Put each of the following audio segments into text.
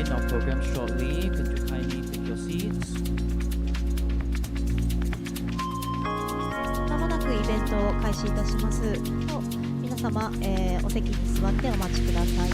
begin our program shortly. Could you kindly take your seats? まもなくイベントを開始いたします。皆様、お席に座ってお待ちください。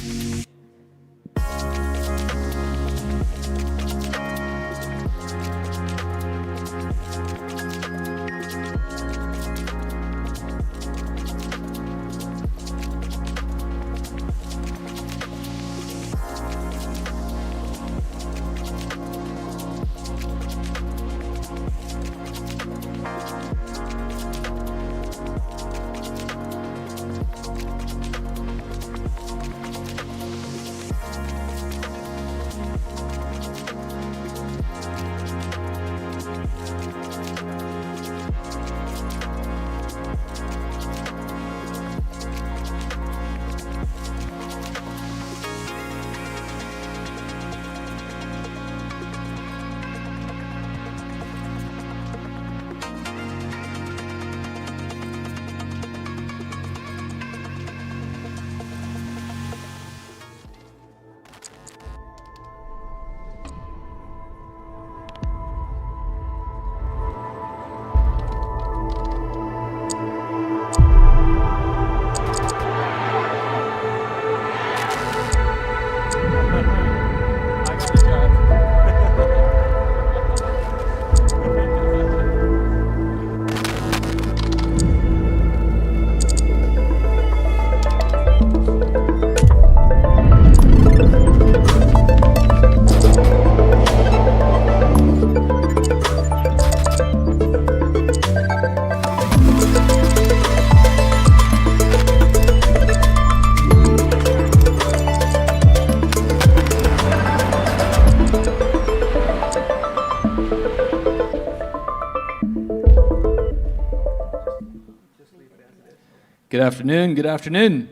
Good afternoon,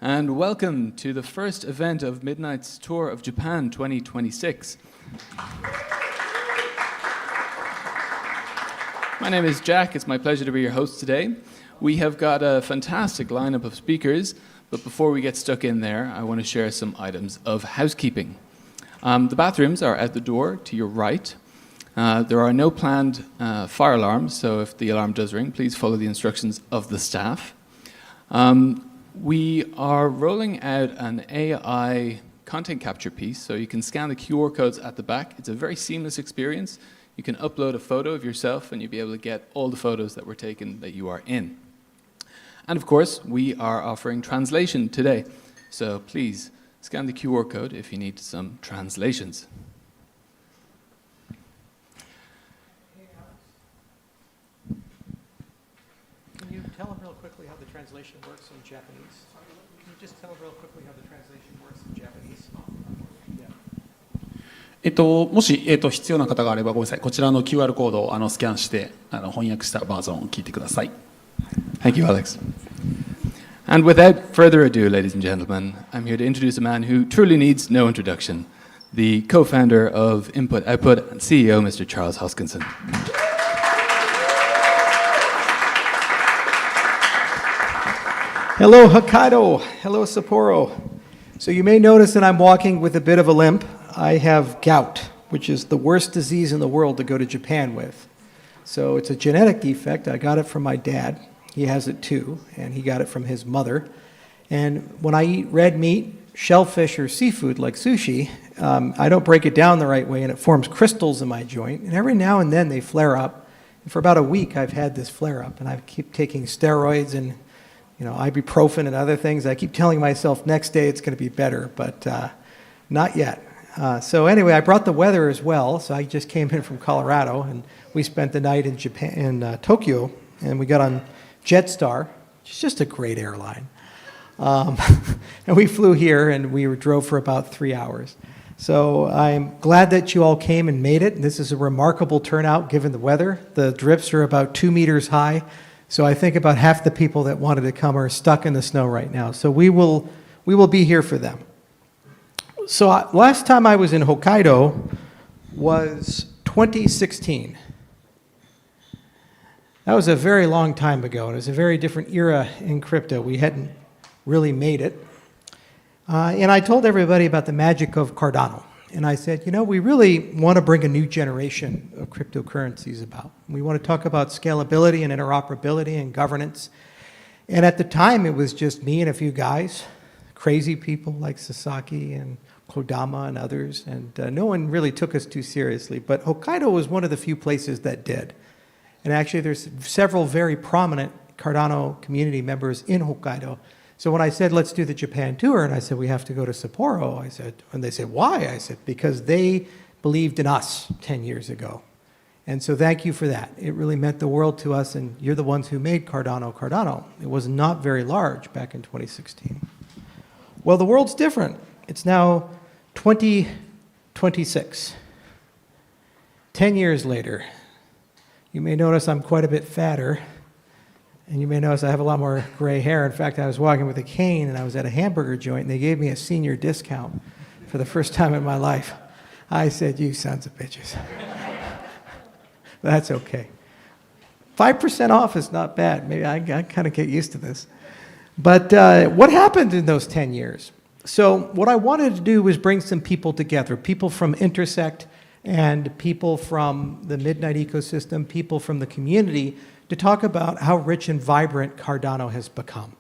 and welcome to the first event of Midnight's Tour of Japan 2026. My name is Jack. It's my pleasure to be your host today. We have got a fantastic lineup of speakers, but before we get stuck in there, I want to share some items of housekeeping. The bathrooms are at the door to your right. There are no planned fire alarms, so if the alarm does ring, please follow the instructions of the staff. We are rolling out an AI content capture piece, so you can scan the QR codes at the back. It's a very seamless experience. You can upload a photo of yourself and you'll be able to get all the photos that were taken that you are in. And of course, we are offering translation today, so please scan the QR code if you need some translations. Can you tell them real quickly how the translation works in Japanese? Can you just tell them real quickly how the translation works in Japanese? Yeah. もし、必要な方があればごめんなさい。こちらの QR コードをスキャンして翻訳したバージョンを聞いてください。Thank you, Alex. And without further ado, ladies and gentlemen, I'm here to introduce a man who truly needs no introduction, the co-founder of Input Output and CEO, Mr. Charles Hoskinson. Hello, Hokkaido. Hello, Sapporo. So you may notice that I'm walking with a bit of a limp. I have gout, which is the worst disease in the world to go to Japan with. So it's a genetic defect. I got it from my dad. He has it too, and he got it from his mother. And when I eat red meat, shellfish, or seafood like sushi, I don't break it down the right way, and it forms crystals in my joint. And every now and then they flare up. And for about a week, I've had this flare up, and I keep taking steroids and ibuprofen and other things. I keep telling myself next day it's going to be better, but not yet. So anyway, I brought the weather as well. So I just came in from Colorado, and we spent the night in Tokyo, and we got on Jetstar, which is just a great airline. And we flew here, and we drove for about 3 hours. So I'm glad that you all came and made it. This is a remarkable turnout given the weather. The drifts are about 2 meters high. So I think about half the people that wanted to come are stuck in the snow right now. So we will be here for them. So last time I was in Hokkaido was 2016. That was a very long time ago, and it was a very different era in crypto. We hadn't really made it. And I told everybody about the magic of Cardano. And I said, you know, we really want to bring a new generation of cryptocurrencies about. We want to talk about scalability and interoperability and governance. And at the time, it was just me and a few guys, crazy people like Sasaki and Kodama and others, and no one really took us too seriously. But Hokkaido was one of the few places that did. And actually, there's several very prominent Cardano community members in Hokkaido. So when I said, let's do the Japan tour, and I said, we have to go to Sapporo, I said, and they said, why? I said, because they believed in us 10 years ago. And so thank you for that. It really meant the world to us, and you're the ones who made Cardano Cardano. It was not very large back in 2016. Well, the world's different. It's now 2026. 10 years later. You may notice I'm quite a bit fatter. And you may notice I have a lot more gray hair. In fact, I was walking with a cane, and I was at a hamburger joint, and they gave me a senior discount for the first time in my life. I said, you sons of bitches. That's okay. 5% off is not bad. Maybe I kind of get used to this. But what happened in those 10 years? So what I wanted to do was bring some people together, people from Intersect and people from the Midnight ecosystem, people from the community, to talk about how rich and vibrant Cardano has become.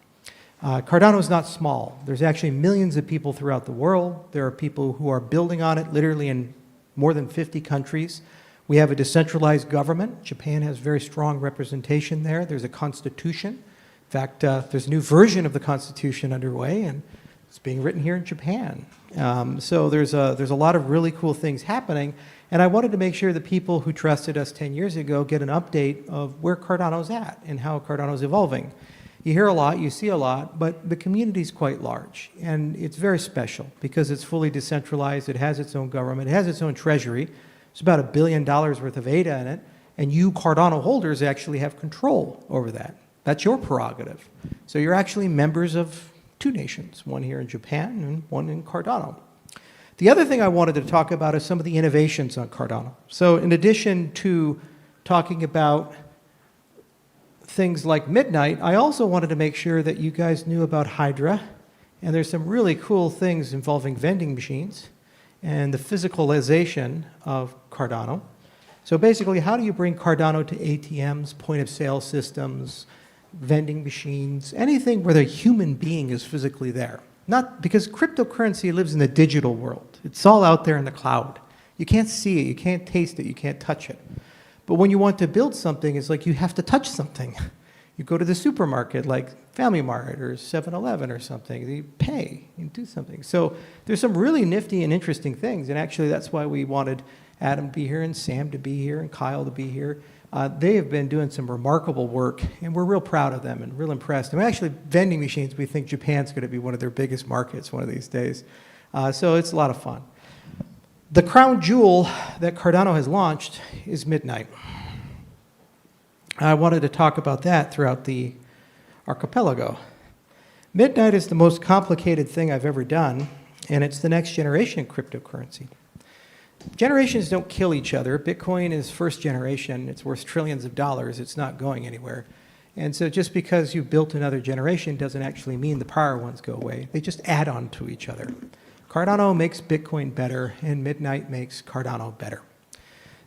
Cardano is not small. There's actually millions of people throughout the world. There are people who are building on it literally in more than 50 countries. We have a decentralized government. Japan has very strong representation there. There's a constitution. In fact, there's a new version of the constitution underway, and it's being written here in Japan. So there's a lot of really cool things happening. And I wanted to make sure the people who trusted us 10 years ago get an update of where Cardano's at and how Cardano's evolving. You hear a lot, you see a lot, but the community's quite large. And it's very special because it's fully decentralized. It has its own government. It has its own treasury. It's about $1 billion worth of ADA in it. And you Cardano holders actually have control over that. That's your prerogative. So you're actually members of two nations, one here in Japan and one in Cardano. The other thing I wanted to talk about is some of the innovations on Cardano. So in addition to talking about things like Midnight, I also wanted to make sure that you guys knew about Hydra. And there's some really cool things involving vending machines and the physicalization of Cardano. So basically, how do you bring Cardano to ATMs, point of sale systems, vending machines, anything where the human being is physically there? Not because cryptocurrency lives in the digital world. It's all out there in the cloud. You can't see it, you can't taste it, you can't touch it. But when you want to build something, it's like you have to touch something. You go to the supermarket like Family Mart or 7-Eleven or something, you pay, you do something. So there's some really nifty and interesting things, and actually that's why we wanted Adam to be here and Sam to be here and Kyle to be here. They have been doing some remarkable work, and we're real proud of them and real impressed. I mean, actually, vending machines, we think Japan's going to be one of their biggest markets one of these days. So it's a lot of fun. The crown jewel that Cardano has launched is Midnight. I wanted to talk about that throughout the archipelago. Midnight is the most complicated thing I've ever done, and it's the next generation cryptocurrency. Generations don't kill each other. Bitcoin is first generation. It's worth trillions of dollars. It's not going anywhere. And so just because you built another generation doesn't actually mean the prior ones go away. They just add on to each other. Cardano makes Bitcoin better, and Midnight makes Cardano better.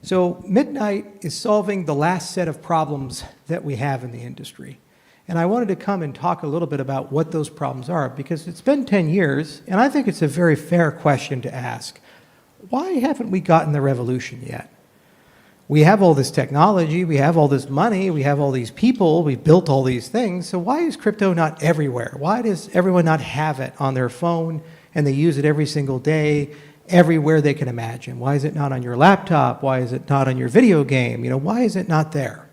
So Midnight is solving the last set of problems that we have in the industry. And I wanted to come and talk a little bit about what those problems are, because it's been 10 years, and I think it's a very fair question to ask. Why haven't we gotten the revolution yet? We have all this technology, we have all this money, we have all these people, we built all these things, so why is crypto not everywhere? Why does everyone not have it on their phone and they use it every single day, everywhere they can imagine? Why is it not on your laptop? Why is it not on your video game? You know, why is it not there?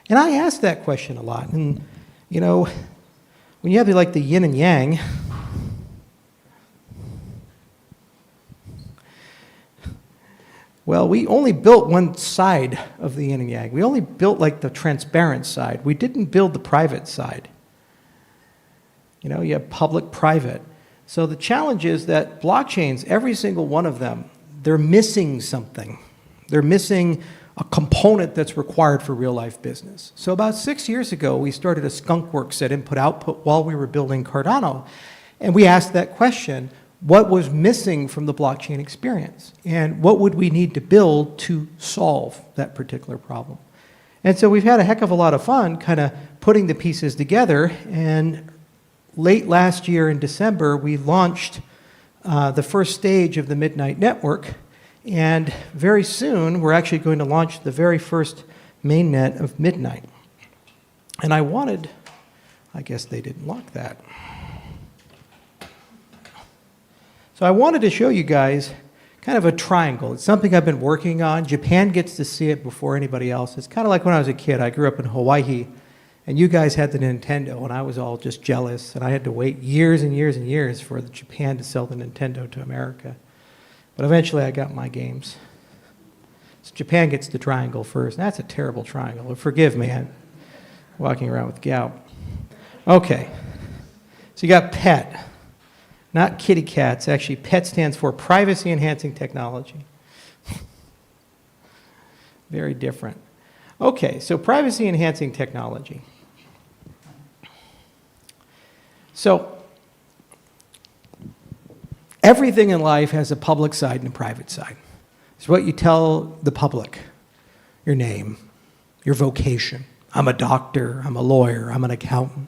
And I ask that question a lot, and you know, when you have like the yin and yang, well, we only built one side of the yin and yang. We only built like the transparent side. We didn't build the private side. You know, you have public, private. So the challenge is that blockchains, every single one of them, they're missing something. They're missing a component that's required for real life business. So about 6 years ago, we started a skunkworks at input-output while we were building Cardano. And we asked that question, what was missing from the blockchain experience, and what would we need to build to solve that particular problem. And so we've had a heck of a lot of fun kind of putting the pieces together, and late last year in December, we launched the first stage of the Midnight Network, and very soon we're actually going to launch the very first mainnet of Midnight. And I guess they didn't lock that. So I wanted to show you guys kind of a triangle. It's something I've been working on. Japan gets to see it before anybody else. It's kind of like when I was a kid. I grew up in Hawaii, and you guys had the Nintendo, and I was all just jealous, and I had to wait years and years and years for Japan to sell the Nintendo to America. But eventually I got my games. So Japan gets the triangle first. That's a terrible triangle. Forgive me, I'm walking around with gout. Okay, so you got PET. Not kitty cats. Actually, PET stands for Privacy Enhancing Technology. Very different. Okay, so privacy enhancing technology. So everything in life has a public side and a private side. It's what you tell the public. Your name, your vocation. I'm a doctor, I'm a lawyer, I'm an accountant.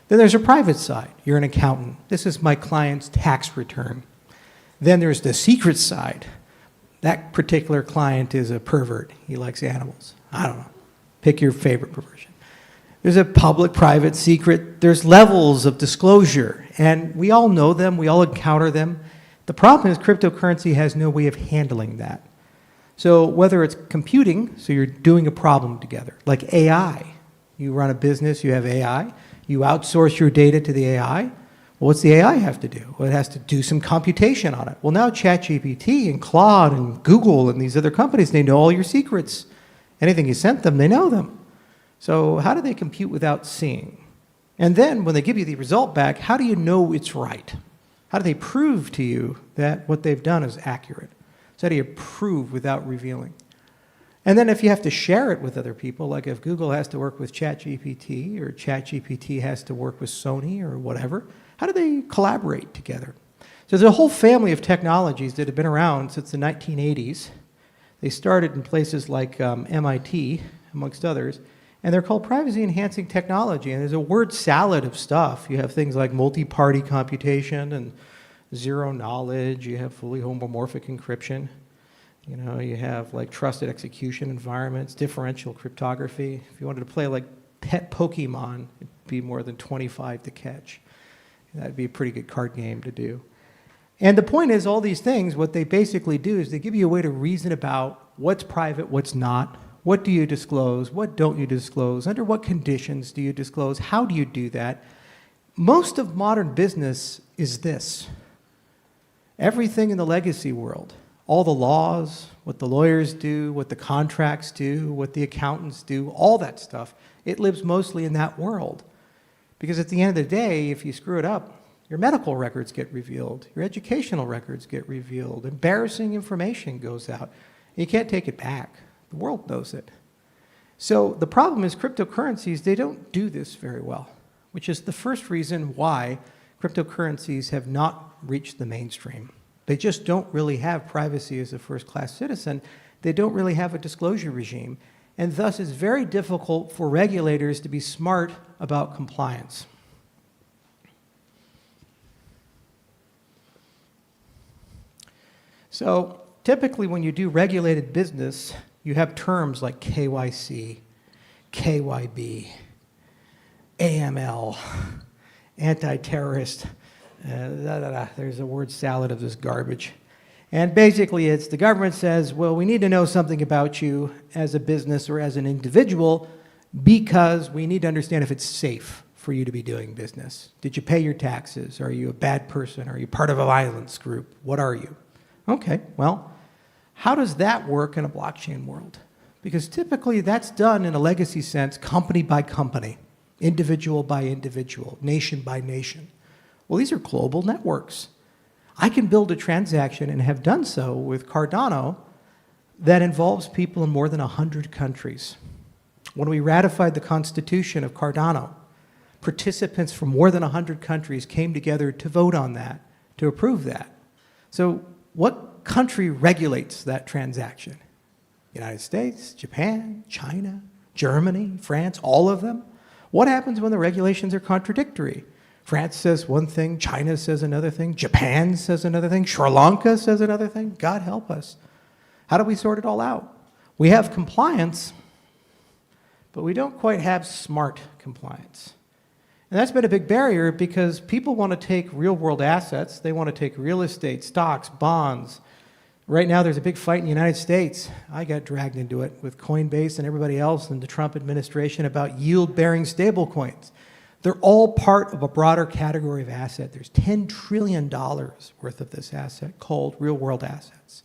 Then there's a private side. You're an accountant. This is my client's tax return. Then there's the secret side. That particular client is a pervert. He likes animals. I don't know. Pick your favorite perversion. There's a public, private, secret. There's levels of disclosure, and we all know them. We all encounter them. The problem is cryptocurrency has no way of handling that. So whether it's computing, so you're doing a problem together, like AI. You run a business, you have AI. You outsource your data to the AI. Well, what's the AI have to do? Well, it has to do some computation on it. Well, now ChatGPT and Claude and Google and these other companies, they know all your secrets. Anything you sent them, they know them. So how do they compute without seeing? And then when they give you the result back, how do you know it's right? How do they prove to you that what they've done is accurate? So how do you prove without revealing? And then if you have to share it with other people, like if Google has to work with ChatGPT or ChatGPT has to work with Sony or whatever, how do they collaborate together? So there's a whole family of technologies that have been around since the 1980s. They started in places like MIT, amongst others, and they're called privacy-enhancing technology. And there's a word salad of stuff. You have things like multi-party computation and zero knowledge. You have fully homomorphic encryption. You know, you have like trusted execution environments, differential cryptography. If you wanted to play like pet Pokemon, it'd be more than 25 to catch. That'd be a pretty good card game to do. And the point is, all these things, what they basically do is they give you a way to reason about what's private, what's not, what do you disclose, what don't you disclose, under what conditions do you disclose, how do you do that. Most of modern business is this. Everything in the legacy world, all the laws, what the lawyers do, what the contracts do, what the accountants do, all that stuff, it lives mostly in that world. Because at the end of the day, if you screw it up, your medical records get revealed, your educational records get revealed, embarrassing information goes out. You can't take it back. The world knows it. So the problem is cryptocurrencies, they don't do this very well, which is the first reason why cryptocurrencies have not reached the mainstream. They just don't really have privacy as a first-class citizen. They don't really have a disclosure regime. And thus, it's very difficult for regulators to be smart about compliance. So typically, when you do regulated business, you have terms like KYC, KYB, AML, anti-terrorist, there's a word salad of this garbage. And basically it's the government says, well, we need to know something about you as a business or as an individual because we need to understand if it's safe for you to be doing business. Did you pay your taxes? Are you a bad person? Are you part of a violence group? What are you? Okay, well, how does that work in a blockchain world? Because typically that's done in a legacy sense, company by company, individual by individual, nation by nation. Well, these are global networks. I can build a transaction and have done so with Cardano that involves people in more than 100 countries. When we ratified the Constitution of Cardano, participants from more than 100 countries came together to vote on that, to approve that. So what country regulates that transaction? United States, Japan, China, Germany, France, all of them? What happens when the regulations are contradictory? France says one thing, China says another thing, Japan says another thing, Sri Lanka says another thing. God help us. How do we sort it all out? We have compliance, but we don't quite have smart compliance. And that's been a big barrier because people want to take real-world assets. They want to take real estate, stocks, bonds. Right now, there's a big fight in the United States. I got dragged into it with Coinbase and everybody else in the Trump administration about yield-bearing stablecoins. They're all part of a broader category of asset. There's $10 trillion worth of this asset called real-world assets.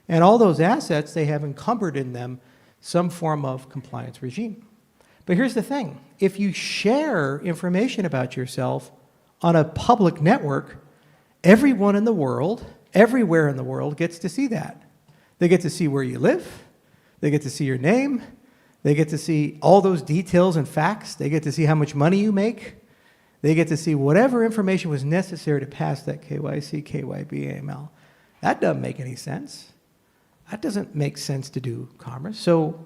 And all those assets, they have encumbered in them some form of compliance regime. But here's the thing. If you share information about yourself on a public network, everyone in the world, everywhere in the world gets to see that. They get to see where you live. They get to see your name. They get to see all those details and facts. They get to see how much money you make. They get to see whatever information was necessary to pass that KYC, KYB, AML. That doesn't make any sense. That doesn't make sense to do commerce. So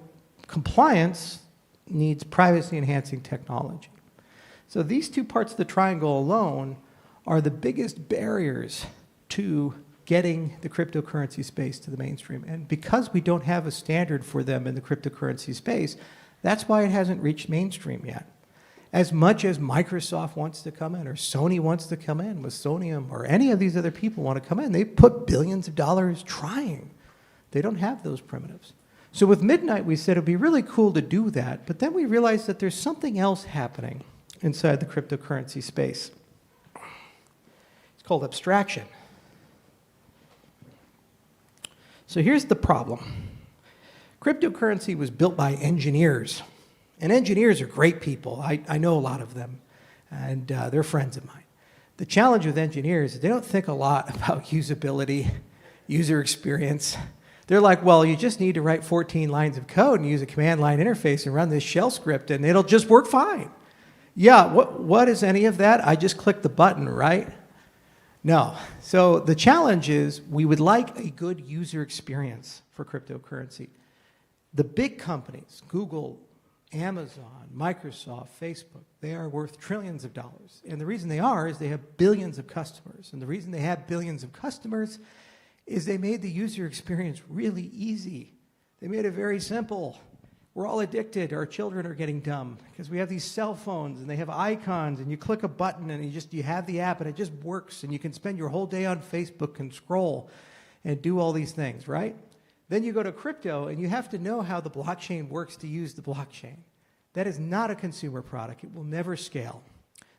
compliance needs privacy-enhancing technology. So these two parts of the triangle alone are the biggest barriers to getting the cryptocurrency space to the mainstream. And because we don't have a standard for them in the cryptocurrency space, that's why it hasn't reached mainstream yet. As much as Microsoft wants to come in, or Sony wants to come in with Sonium, or any of these other people want to come in, they put billions of dollars trying. They don't have those primitives. So with Midnight, we said it would be really cool to do that, but then we realized that there's something else happening inside the cryptocurrency space. It's called abstraction. So here's the problem. Cryptocurrency was built by engineers. And engineers are great people. I know a lot of them, and they're friends of mine. The challenge with engineers is they don't think a lot about usability, user experience. They're like, well, you just need to write 14 lines of code and use a command line interface and run this shell script, and it'll just work fine. Yeah, what is any of that? I just click the button, right? No. So the challenge is we would like a good user experience for cryptocurrency. The big companies, Google, Amazon, Microsoft, Facebook, they are worth trillions of dollars. And the reason they are is they have billions of customers. And the reason they have billions of customers is they made the user experience really easy. They made it very simple. We're all addicted. Our children are getting dumb because we have these cell phones and they have icons and you click a button and you have the app and it just works and you can spend your whole day on Facebook and scroll and do all these things, right? Then you go to crypto and you have to know how the blockchain works to use the blockchain. That is not a consumer product. It will never scale.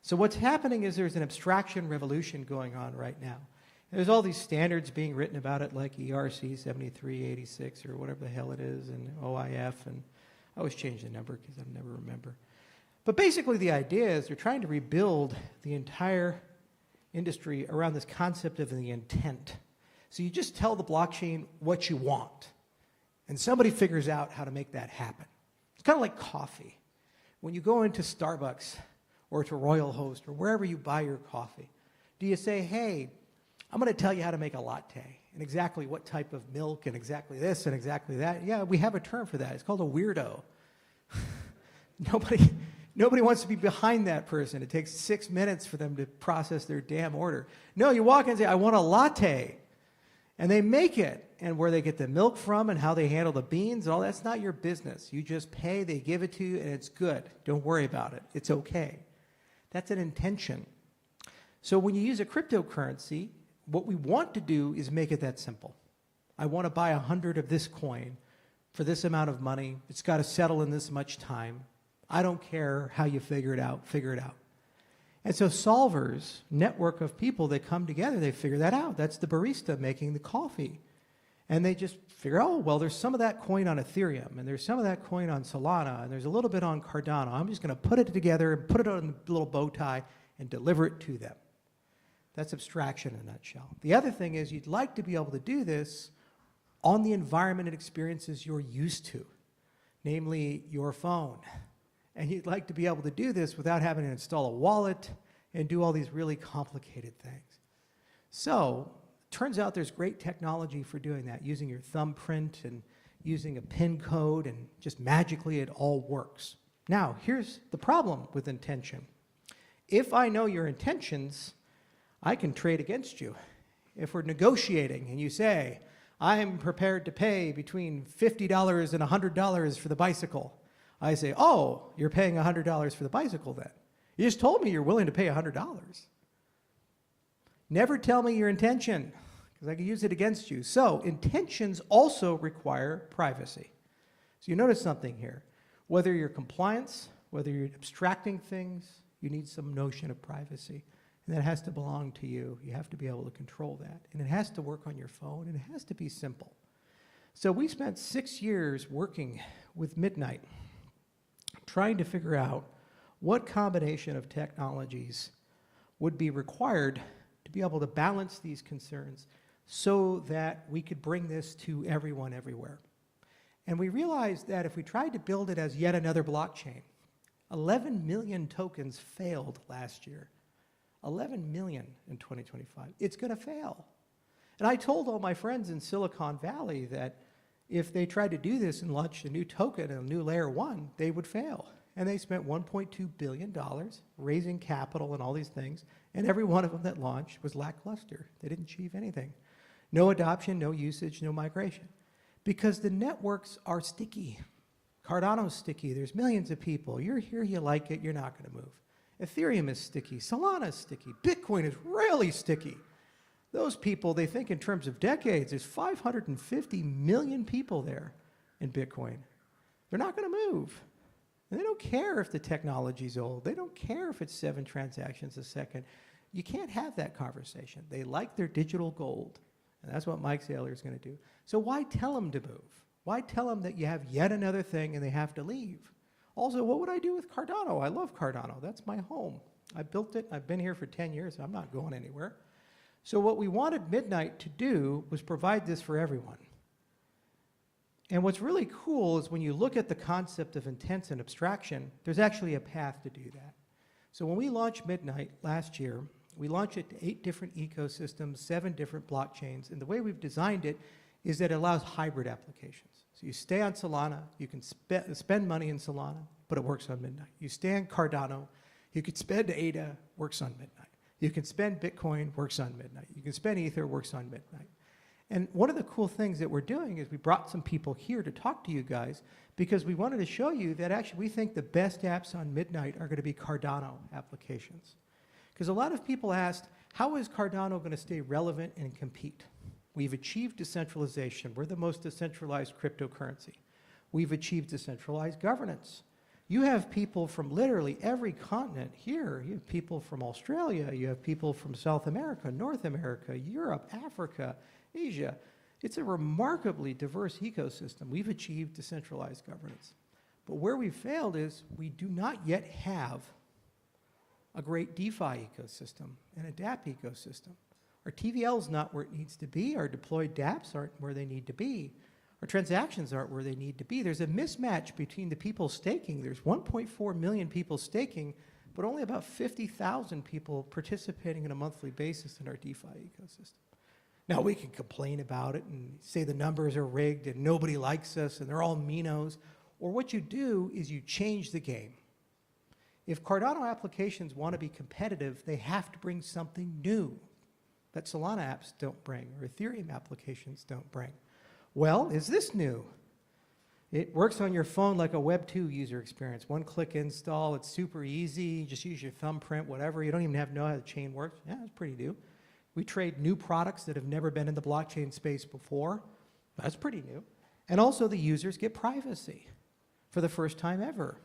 So what's happening is there's an abstraction revolution going on right now. There's all these standards being written about it like ERC 7386 or whatever the hell it is and OIF, and I always change the number because I never remember. But basically the idea is they're trying to rebuild the entire industry around this concept of the intent. So you just tell the blockchain what you want, and somebody figures out how to make that happen. It's kind of like coffee. When you go into Starbucks or to Royal Host or wherever you buy your coffee, do you say, hey, I'm going to tell you how to make a latte and exactly what type of milk and exactly this and exactly that? Yeah, we have a term for that. It's called a weirdo. Nobody wants to be behind that person. It takes 6 minutes for them to process their damn order. No, you walk in and say, I want a latte. And they make it. And where they get the milk from and how they handle the beans and all that's not your business. You just pay, they give it to you, and it's good. Don't worry about it. It's okay. That's an intention. So when you use a cryptocurrency, what we want to do is make it that simple. I want to buy 100 of this coin for this amount of money. It's got to settle in this much time. I don't care how you figure it out. Figure it out. And so solvers, network of people that come together, they figure that out. That's the barista making the coffee. And they just figure, oh, well, there's some of that coin on Ethereum, and there's some of that coin on Solana, and there's a little bit on Cardano. I'm just going to put it together and put it on a little bow tie and deliver it to them. That's abstraction in a nutshell. The other thing is you'd like to be able to do this on the environment and experiences you're used to, namely your phone. And you'd like to be able to do this without having to install a wallet and do all these really complicated things. So, turns out there's great technology for doing that, using your thumbprint and using a PIN code, and just magically it all works. Now, here's the problem with intention. If I know your intentions, I can trade against you. If we're negotiating and you say, I'm prepared to pay between $50 and $100 for the bicycle, I say, oh, you're paying $100 for the bicycle then. You just told me you're willing to pay $100. Never tell me your intention, because I can use it against you. So intentions also require privacy. So you notice something here. Whether you're compliance, whether you're abstracting things, you need some notion of privacy. And that has to belong to you. You have to be able to control that. And it has to work on your phone, and it has to be simple. So we spent 6 years working with Midnight, trying to figure out what combination of technologies would be required to be able to balance these concerns so that we could bring this to everyone everywhere. And we realized that if we tried to build it as yet another blockchain, 11 million tokens failed last year. 11 million in 2025. It's going to fail. And I told all my friends in Silicon Valley that if they tried to do this and launch a new token and a new layer 1, they would fail. And they spent $1.2 billion raising capital and all these things, and every one of them that launched was lackluster. They didn't achieve anything. No adoption, no usage, no migration. Because the networks are sticky. Cardano's sticky. There's millions of people. You're here, you like it, you're not going to move. Ethereum is sticky. Solana is sticky. Bitcoin is really sticky. Those people, they think in terms of decades. There's 550 million people there in Bitcoin. They're not going to move. And they don't care if the technology's old. They don't care if it's 7 transactions a second. You can't have that conversation. They like their digital gold. And that's what Mike Saylor is going to do. So why tell them to move? Why tell them that you have yet another thing and they have to leave? Also, what would I do with Cardano? I love Cardano. That's my home. I built it. I've been here for 10 years. I'm not going anywhere. So what we wanted Midnight to do was provide this for everyone. And what's really cool is when you look at the concept of intents and abstraction, there's actually a path to do that. So when we launched Midnight last year, we launched it to 8 different ecosystems, 7 different blockchains. And the way we've designed it is that it allows hybrid applications. So you stay on Solana, you can spend money in Solana, but it works on Midnight. You stay on Cardano, you can spend ADA, works on Midnight. You can spend Bitcoin, works on Midnight. You can spend Ether, works on Midnight. And one of the cool things that we're doing is we brought some people here to talk to you guys because we wanted to show you that actually we think the best apps on Midnight are going to be Cardano applications. Because a lot of people asked, how is Cardano going to stay relevant and compete? We've achieved decentralization. We're the most decentralized cryptocurrency. We've achieved decentralized governance. You have people from literally every continent here. You have people from Australia. You have people from South America, North America, Europe, Africa, Asia. It's a remarkably diverse ecosystem. We've achieved decentralized governance. But where we failed is we do not yet have a great DeFi ecosystem and a dApp ecosystem. Our TVL is not where it needs to be. Our deployed dApps aren't where they need to be. Our transactions aren't where they need to be. There's a mismatch between the people staking. There's 1.4 million people staking, but only about 50,000 people participating on a monthly basis in our DeFi ecosystem. Now, we can complain about it and say the numbers are rigged and nobody likes us and they're all meanos. Or what you do is you change the game. If Cardano applications want to be competitive, they have to bring something new that Solana apps don't bring or Ethereum applications don't bring. Well, is this new? It works on your phone like a Web 2 user experience. One-click install. It's super easy. Just use your thumbprint, whatever. You don't even have to know how the chain works. Yeah, it's pretty new. We trade new products that have never been in the blockchain space before. That's pretty new. And also the users get privacy for the first time ever.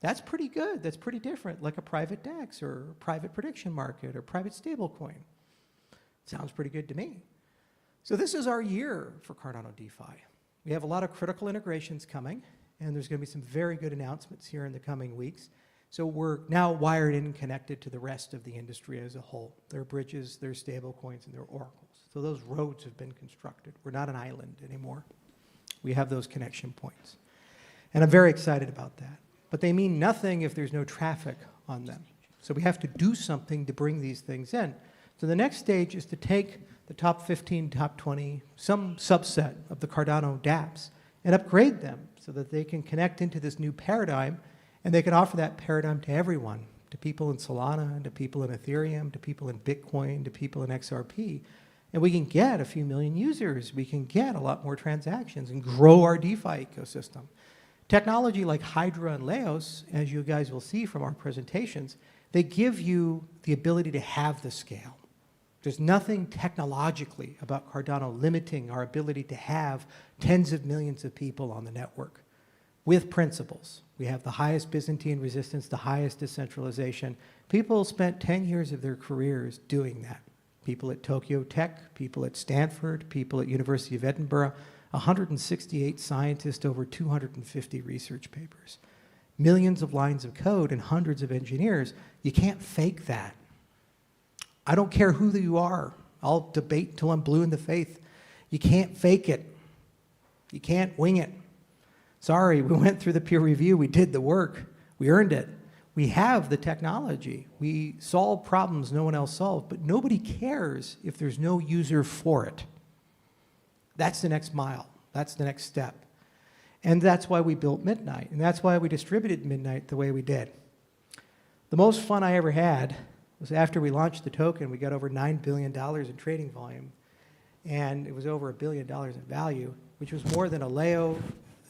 That's pretty good. That's pretty different, like a private DEX or private prediction market or private stablecoin. Sounds pretty good to me. So this is our year for Cardano DeFi. We have a lot of critical integrations coming, and there's going to be some very good announcements here in the coming weeks. So we're now wired in and connected to the rest of the industry as a whole. There are bridges, there are stablecoins, and there are oracles. So those roads have been constructed. We're not an island anymore. We have those connection points. And I'm very excited about that. But they mean nothing if there's no traffic on them. So we have to do something to bring these things in. So the next stage is to take the top 15, top 20, some subset of the Cardano dApps and upgrade them so that they can connect into this new paradigm and they can offer that paradigm to everyone, to people in Solana, to people in Ethereum, to people in Bitcoin, to people in XRP. And we can get a few million users. We can get a lot more transactions and grow our DeFi ecosystem. Technology like Hydra and Laos, as you guys will see from our presentations, they give you the ability to have the scale. There's nothing technologically about Cardano limiting our ability to have tens of millions of people on the network with principles. We have the highest Byzantine resistance, the highest decentralization. People spent 10 years of their careers doing that. People at Tokyo Tech, people at Stanford, people at University of Edinburgh, 168 scientists, over 250 research papers, millions of lines of code and hundreds of engineers. You can't fake that. I don't care who you are. I'll debate till I'm blue in the face. You can't fake it. You can't wing it. Sorry, we went through the peer review. We did the work. We earned it. We have the technology. We solve problems no one else solved, but nobody cares if there's no user for it. That's the next mile. That's the next step. And that's why we built Midnight, and that's why we distributed Midnight the way we did. The most fun I ever had was after we launched the token. We got over $9 billion in trading volume, and it was over $1 billion in value, which was more than Aleo,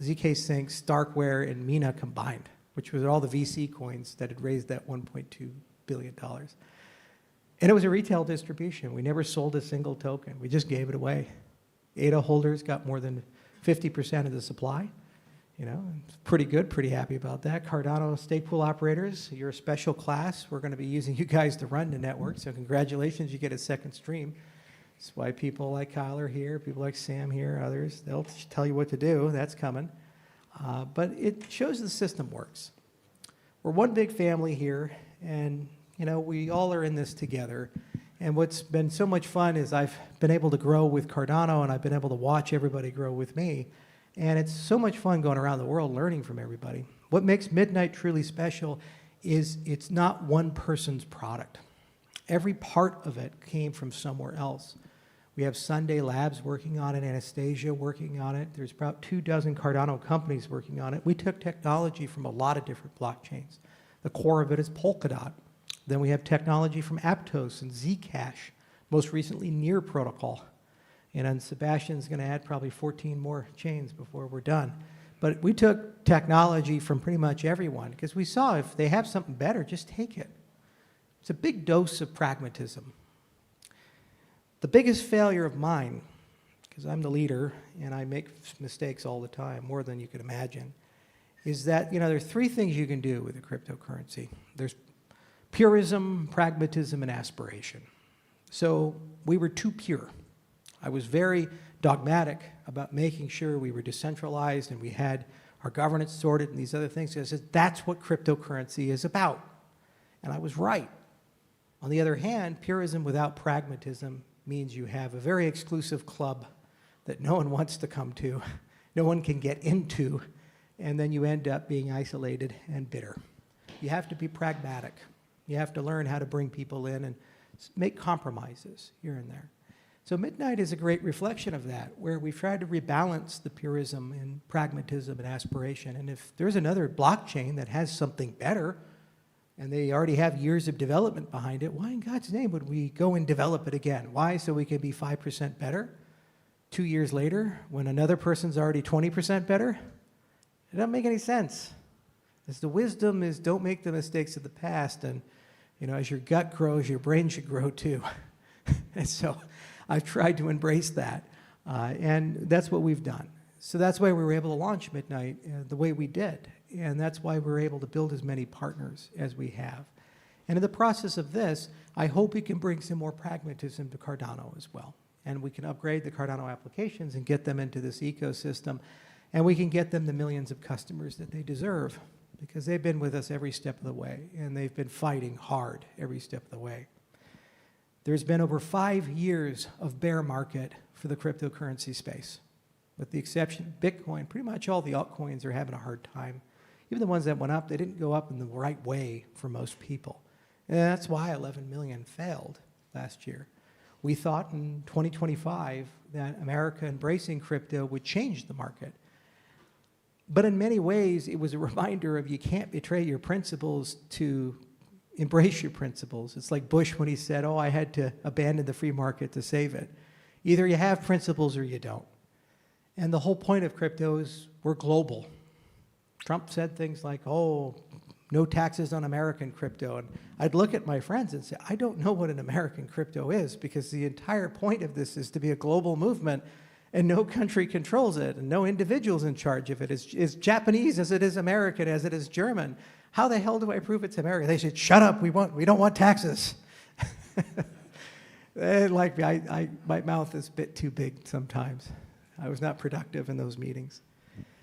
ZK Sync, Starkware, and Mina combined, which was all the VC coins that had raised that $1.2 billion. And it was a retail distribution. We never sold a single token. We just gave it away. ADA holders got more than 50% of the supply. You know, it's pretty good, pretty happy about that. Cardano stake pool operators, you're a special class. We're going to be using you guys to run the network, so congratulations, you get a second stream. That's why people like Kyle are here, people like Sam here, others, they'll tell you what to do. That's coming. But it shows the system works. We're one big family here, and you know, we all are in this together. And what's been so much fun is I've been able to grow with Cardano, and I've been able to watch everybody grow with me. And it's so much fun going around the world learning from everybody. What makes Midnight truly special is it's not one person's product. Every part of it came from somewhere else. We have Sunday Labs working on it, Anastasia working on it. There's about 24 Cardano companies working on it. We took technology from a lot of different blockchains. The core of it is Polkadot. Then we have technology from Aptos and Zcash, most recently Near Protocol. And then Sebastian's going to add probably 14 more chains before we're done. But we took technology from pretty much everyone because we saw if they have something better, just take it. It's a big dose of pragmatism. The biggest failure of mine, because I'm the leader and I make mistakes all the time, more than you could imagine, is that, you know, there are three things you can do with a cryptocurrency. There's purism, pragmatism, and aspiration. So we were too pure. I was very dogmatic about making sure we were decentralized and we had our governance sorted and these other things. I said, that's what cryptocurrency is about. And I was right. On the other hand, purism without pragmatism means you have a very exclusive club that no one wants to come to, no one can get into, and then you end up being isolated and bitter. You have to be pragmatic. You have to learn how to bring people in and make compromises here and there. So Midnight is a great reflection of that, where we've tried to rebalance the purism and pragmatism and aspiration. And if there's another blockchain that has something better, and they already have years of development behind it, why in God's name would we go and develop it again? Why? So we can be 5% better 2 years later when another person's already 20% better? It doesn't make any sense. As the wisdom is, don't make the mistakes of the past, and you know, as your gut grows, your brain should grow too. And so I've tried to embrace that, and that's what we've done. So that's why we were able to launch Midnight the way we did, and that's why we're able to build as many partners as we have. And in the process of this, I hope we can bring some more pragmatism to Cardano as well, and we can upgrade the Cardano applications and get them into this ecosystem, and we can get them the millions of customers that they deserve, because they've been with us every step of the way, and they've been fighting hard every step of the way. There's been over 5 years of bear market for the cryptocurrency space. With the exception of Bitcoin, pretty much all the altcoins are having a hard time. Even the ones that went up, they didn't go up in the right way for most people. And that's why 11 million failed last year. We thought in 2025 that America embracing crypto would change the market. But in many ways, it was a reminder of you can't betray your principles to embrace your principles. It's like Bush when he said, oh, I had to abandon the free market to save it. Either you have principles or you don't. And the whole point of crypto is we're global. Trump said things like, oh, no taxes on American crypto. And I'd look at my friends and say, I don't know what an American crypto is, because the entire point of this is to be a global movement, and no country controls it, and no individual's in charge of it. It's Japanese as it is American, as it is German. How the hell do I prove it's American? They said, shut up, we don't want taxes. Like me, my mouth is a bit too big sometimes. I was not productive in those meetings.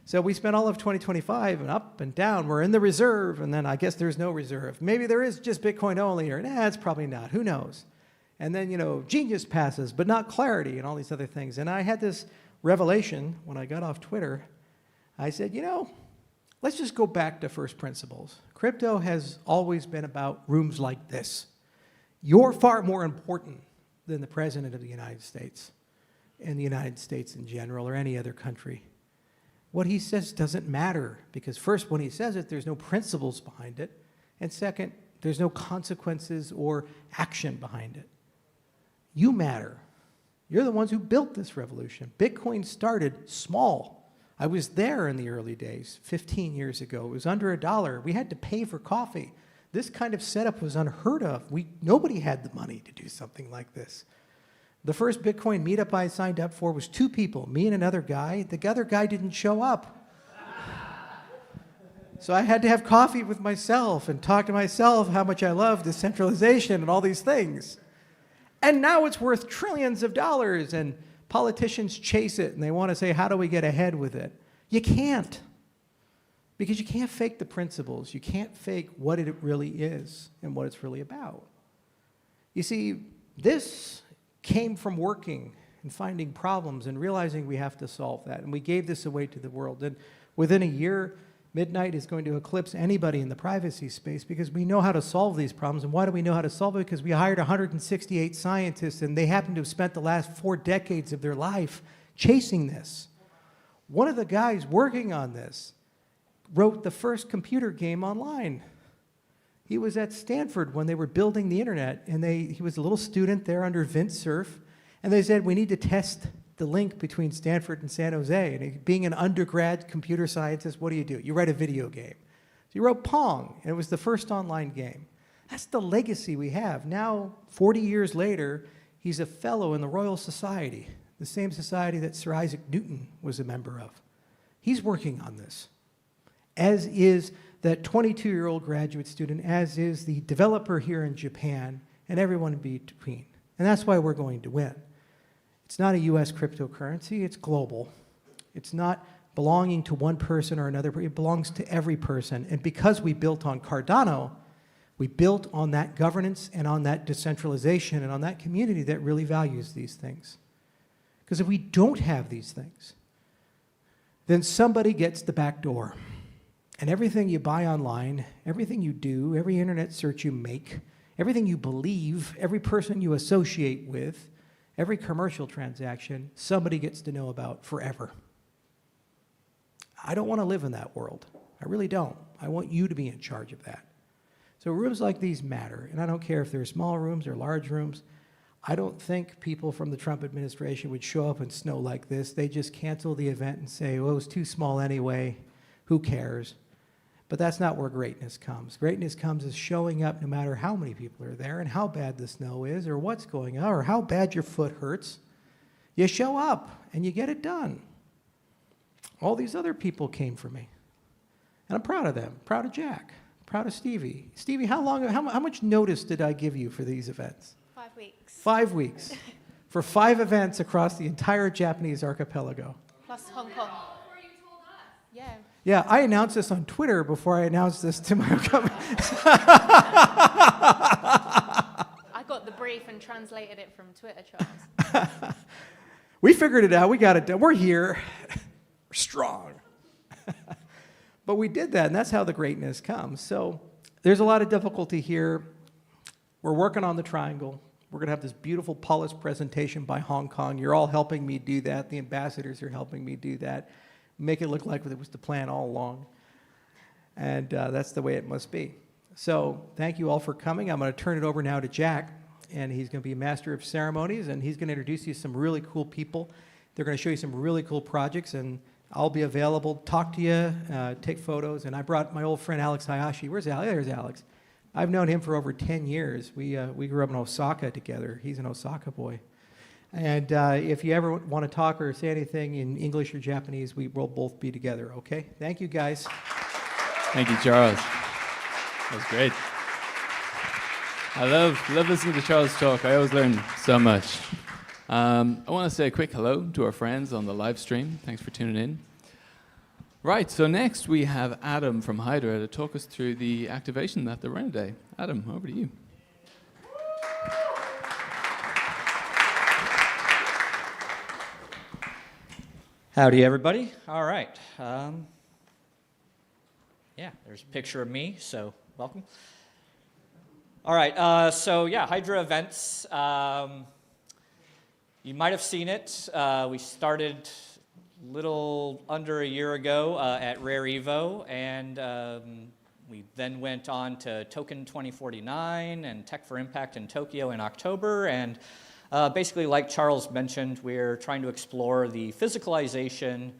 So we spent all of 2025 and up and down. We're in the reserve, and then I guess there's no reserve. Maybe there is just Bitcoin only, or it's probably not. Who knows? And then, genius passes, but not clarity, and all these other things. And I had this revelation when I got off Twitter. I said, let's just go back to first principles. Crypto has always been about rooms like this. You're far more important than the President of the United States, and the United States in general, or any other country. What he says doesn't matter, because first, when he says it, there's no principles behind it. And second, there's no consequences or action behind it. You matter. You're the ones who built this revolution. Bitcoin started small. I was there in the early days, 15 years ago. It was under $1. We had to pay for coffee. This kind of setup was unheard of. Nobody had the money to do something like this. The first Bitcoin meetup I signed up for was 2 people, me and another guy. The other guy didn't show up. So I had to have coffee with myself and talk to myself how much I love decentralization and all these things. And now it's worth trillions of dollars, and politicians chase it, and they want to say, how do we get ahead with it? You can't. Because you can't fake the principles. You can't fake what it really is and what it's really about. You see, this came from working and finding problems and realizing we have to solve that. And we gave this away to the world. And within a year, Midnight is going to eclipse anybody in the privacy space, because we know how to solve these problems. And why do we know how to solve it? Because we hired 168 scientists, and they happen to have spent the last 4 decades of their life chasing this. One of the guys working on this wrote the first computer game online. He was at Stanford when they were building the internet, and he was a little student there under Vint Cerf, and they said, we need to test the link between Stanford and San Jose. And being an undergrad computer scientist, what do? You write a video game. So you wrote Pong, and it was the first online game. That's the legacy we have. Now, 40 years later, he's a fellow in the Royal Society, the same society that Sir Isaac Newton was a member of. He's working on this, as is that 22-year-old graduate student, as is the developer here in Japan, and everyone in between. And that's why we're going to win. It's not a US cryptocurrency, it's global. It's not belonging to one person or another, but it belongs to every person. And because we built on Cardano, we built on that governance and on that decentralization and on that community that really values these things. Because if we don't have these things, then somebody gets the back door. And everything you buy online, everything you do, every internet search you make, everything you believe, every person you associate with, every commercial transaction, somebody gets to know about forever. I don't want to live in that world. I really don't. I want you to be in charge of that. So rooms like these matter, and I don't care if they're small rooms or large rooms. I don't think people from the Trump administration would show up in snow like this. They just cancel the event and say, well, it was too small anyway. Who cares? But that's not where greatness comes. Greatness comes as showing up no matter how many people are there and how bad the snow is or what's going on or how bad your foot hurts. You show up and you get it done. All these other people came for me. And I'm proud of them. Proud of Jack. Proud of Stevie. Stevie, how much notice did I give you for these events? 5 weeks. 5 weeks. For 5 events across the entire Japanese archipelago. Plus Hong Kong. Yeah. Yeah, I announced this on Twitter before I announced this to my company. I got the brief and translated it from Twitter, Charles. We figured it out. We got it done. We're here. We're strong. But we did that, and that's how the greatness comes. So there's a lot of difficulty here. We're working on the triangle. We're going to have this beautiful polished presentation by Hong Kong. You're all helping me do that. The ambassadors are helping me do that. Make it look like it was the plan all along. And that's the way it must be. So thank you all for coming. I'm going to turn it over now to Jack, and he's going to be a master of ceremonies, and he's going to introduce you to some really cool people. They're going to show you some really cool projects, and I'll be available, talk to you, take photos. And I brought my old friend Alex Hayashi. Where's Alex? There's Alex. I've known him for over 10 years. We grew up in Osaka together. He's an Osaka boy. And if you ever want to talk or say anything in English or Japanese, we will both be together, okay? Thank you, guys. Thank you, Charles. That was great. I love listening to Charles talk. I always learn so much. I want to say a quick hello to our friends on the live stream. Thanks for tuning in. Right, so next we have Adam from Hydra to talk us through the activation that they're running today. Adam, over to you. Howdy, everybody. All right. Yeah, there's a picture of me, so welcome. All right, so yeah, Hydra events. You might have seen it. We started a little under a year ago at Rare Evo, and we then went on to Token 2049 and Tech for Impact in Tokyo in October. And basically, like Charles mentioned, we're trying to explore the physicalization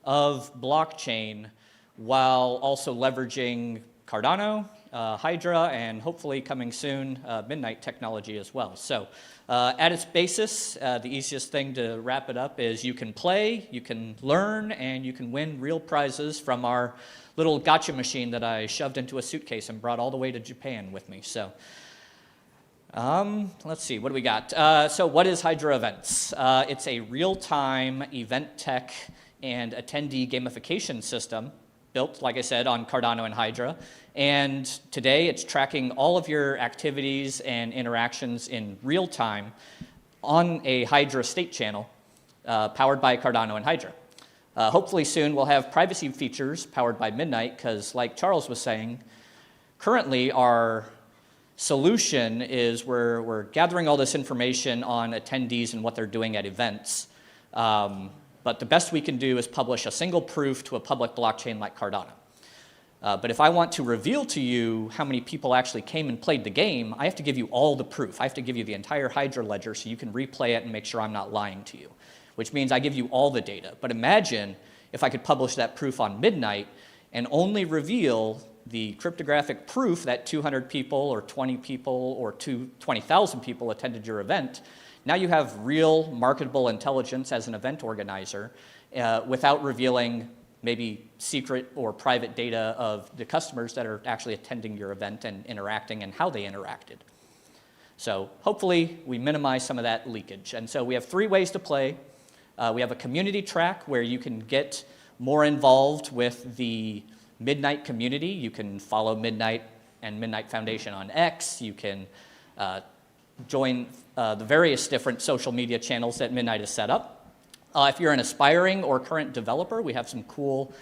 of blockchain while also leveraging Cardano, Hydra, and hopefully coming soon, Midnight technology as well. So at its basis, the easiest thing to wrap it up is you can play, you can learn, and you can win real prizes from our little gotcha machine that I shoved into a suitcase and brought all the way to Japan with me. So let's see, what do we got? So what is Hydra Events? It's a real-time event tech and attendee gamification system built, like I said, on Cardano and Hydra. And today it's tracking all of your activities and interactions in real time on a Hydra state channel powered by Cardano and Hydra. Hopefully soon we'll have privacy features powered by Midnight, because like Charles was saying, currently our solution is we're gathering all this information on attendees and what they're doing at events. But the best we can do is publish a single proof to a public blockchain like Cardano. But if I want to reveal to you how many people actually came and played the game, I have to give you all the proof. I have to give you the entire Hydra ledger so you can replay it and make sure I'm not lying to you, which means I give you all the data. But imagine if I could publish that proof on Midnight and only reveal the cryptographic proof that 200 people or 20 people or 20,000 people attended your event. Now you have real marketable intelligence as an event organizer without revealing maybe secret or private data of the customers that are actually attending your event and interacting and how they interacted. So hopefully we minimize some of that leakage. And so we have 3 ways to play. We have a community track where you can get more involved with the Midnight community. You can follow Midnight and Midnight Foundation on X. You can join the various different social media channels that Midnight has set up. If you're an aspiring or current developer, we have some cool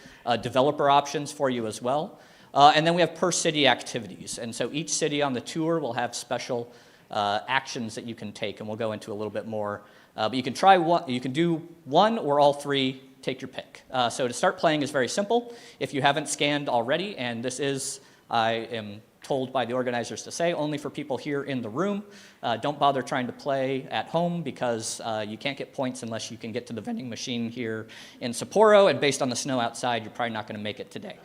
developer options for you as well. And then we have per city activities. And so each city on the tour will have special actions that you can take, and we'll go into a little bit more. But you can try one, you can do one or all 3, take your pick. So to start playing is very simple. If you haven't scanned already, and this is, I am told by the organizers to say, only for people here in the room. Don't bother trying to play at home, because you can't get points unless you can get to the vending machine here in Sapporo, and based on the snow outside, you're probably not going to make it today.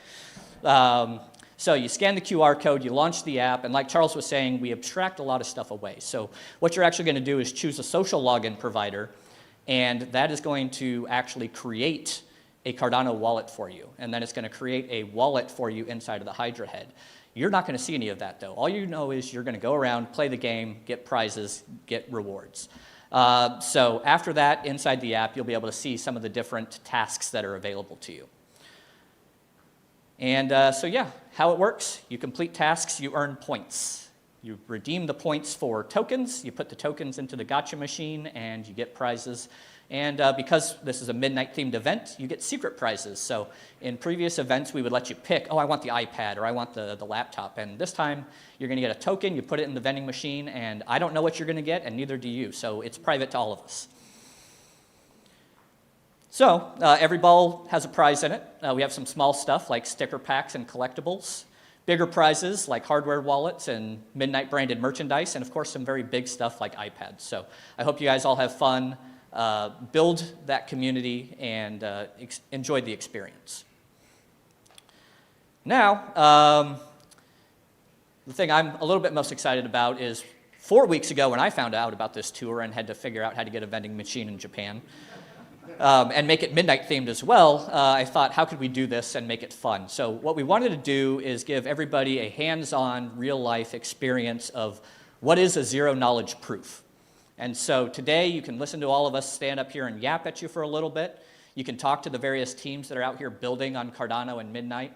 So you scan the QR code, you launch the app, and like Charles was saying, we abstract a lot of stuff away. So what you're actually going to do is choose a social login provider, and that is going to actually create a Cardano wallet for you, and then it's going to create a wallet for you inside of the Hydra head. You're not going to see any of that, though. All you know is you're going to go around, play the game, get prizes, get rewards. So after that, inside the app, you'll be able to see some of the different tasks that are available to you. And so yeah, how it works, you complete tasks, you earn points. You redeem the points for tokens, you put the tokens into the gotcha machine, and you get prizes. And because this is a midnight-themed event, you get secret prizes. So in previous events, we would let you pick, oh, I want the iPad or I want the laptop. And this time, you're going to get a token, you put it in the vending machine, and I don't know what you're going to get, and neither do you. So it's private to all of us. So every ball has a prize in it. We have some small stuff like sticker packs and collectibles. Bigger prizes like hardware wallets and Midnight branded merchandise, and of course some very big stuff like iPads. So I hope you guys all have fun, build that community, and enjoy the experience. Now, the thing I'm a little bit most excited about is 4 weeks ago when I found out about this tour and had to figure out how to get a vending machine in Japan, and make it midnight themed as well, I thought, how could we do this and make it fun? So what we wanted to do is give everybody a hands-on, real-life experience of what is a zero-knowledge proof. And so today you can listen to all of us stand up here and yap at you for a little bit. You can talk to the various teams that are out here building on Cardano and Midnight.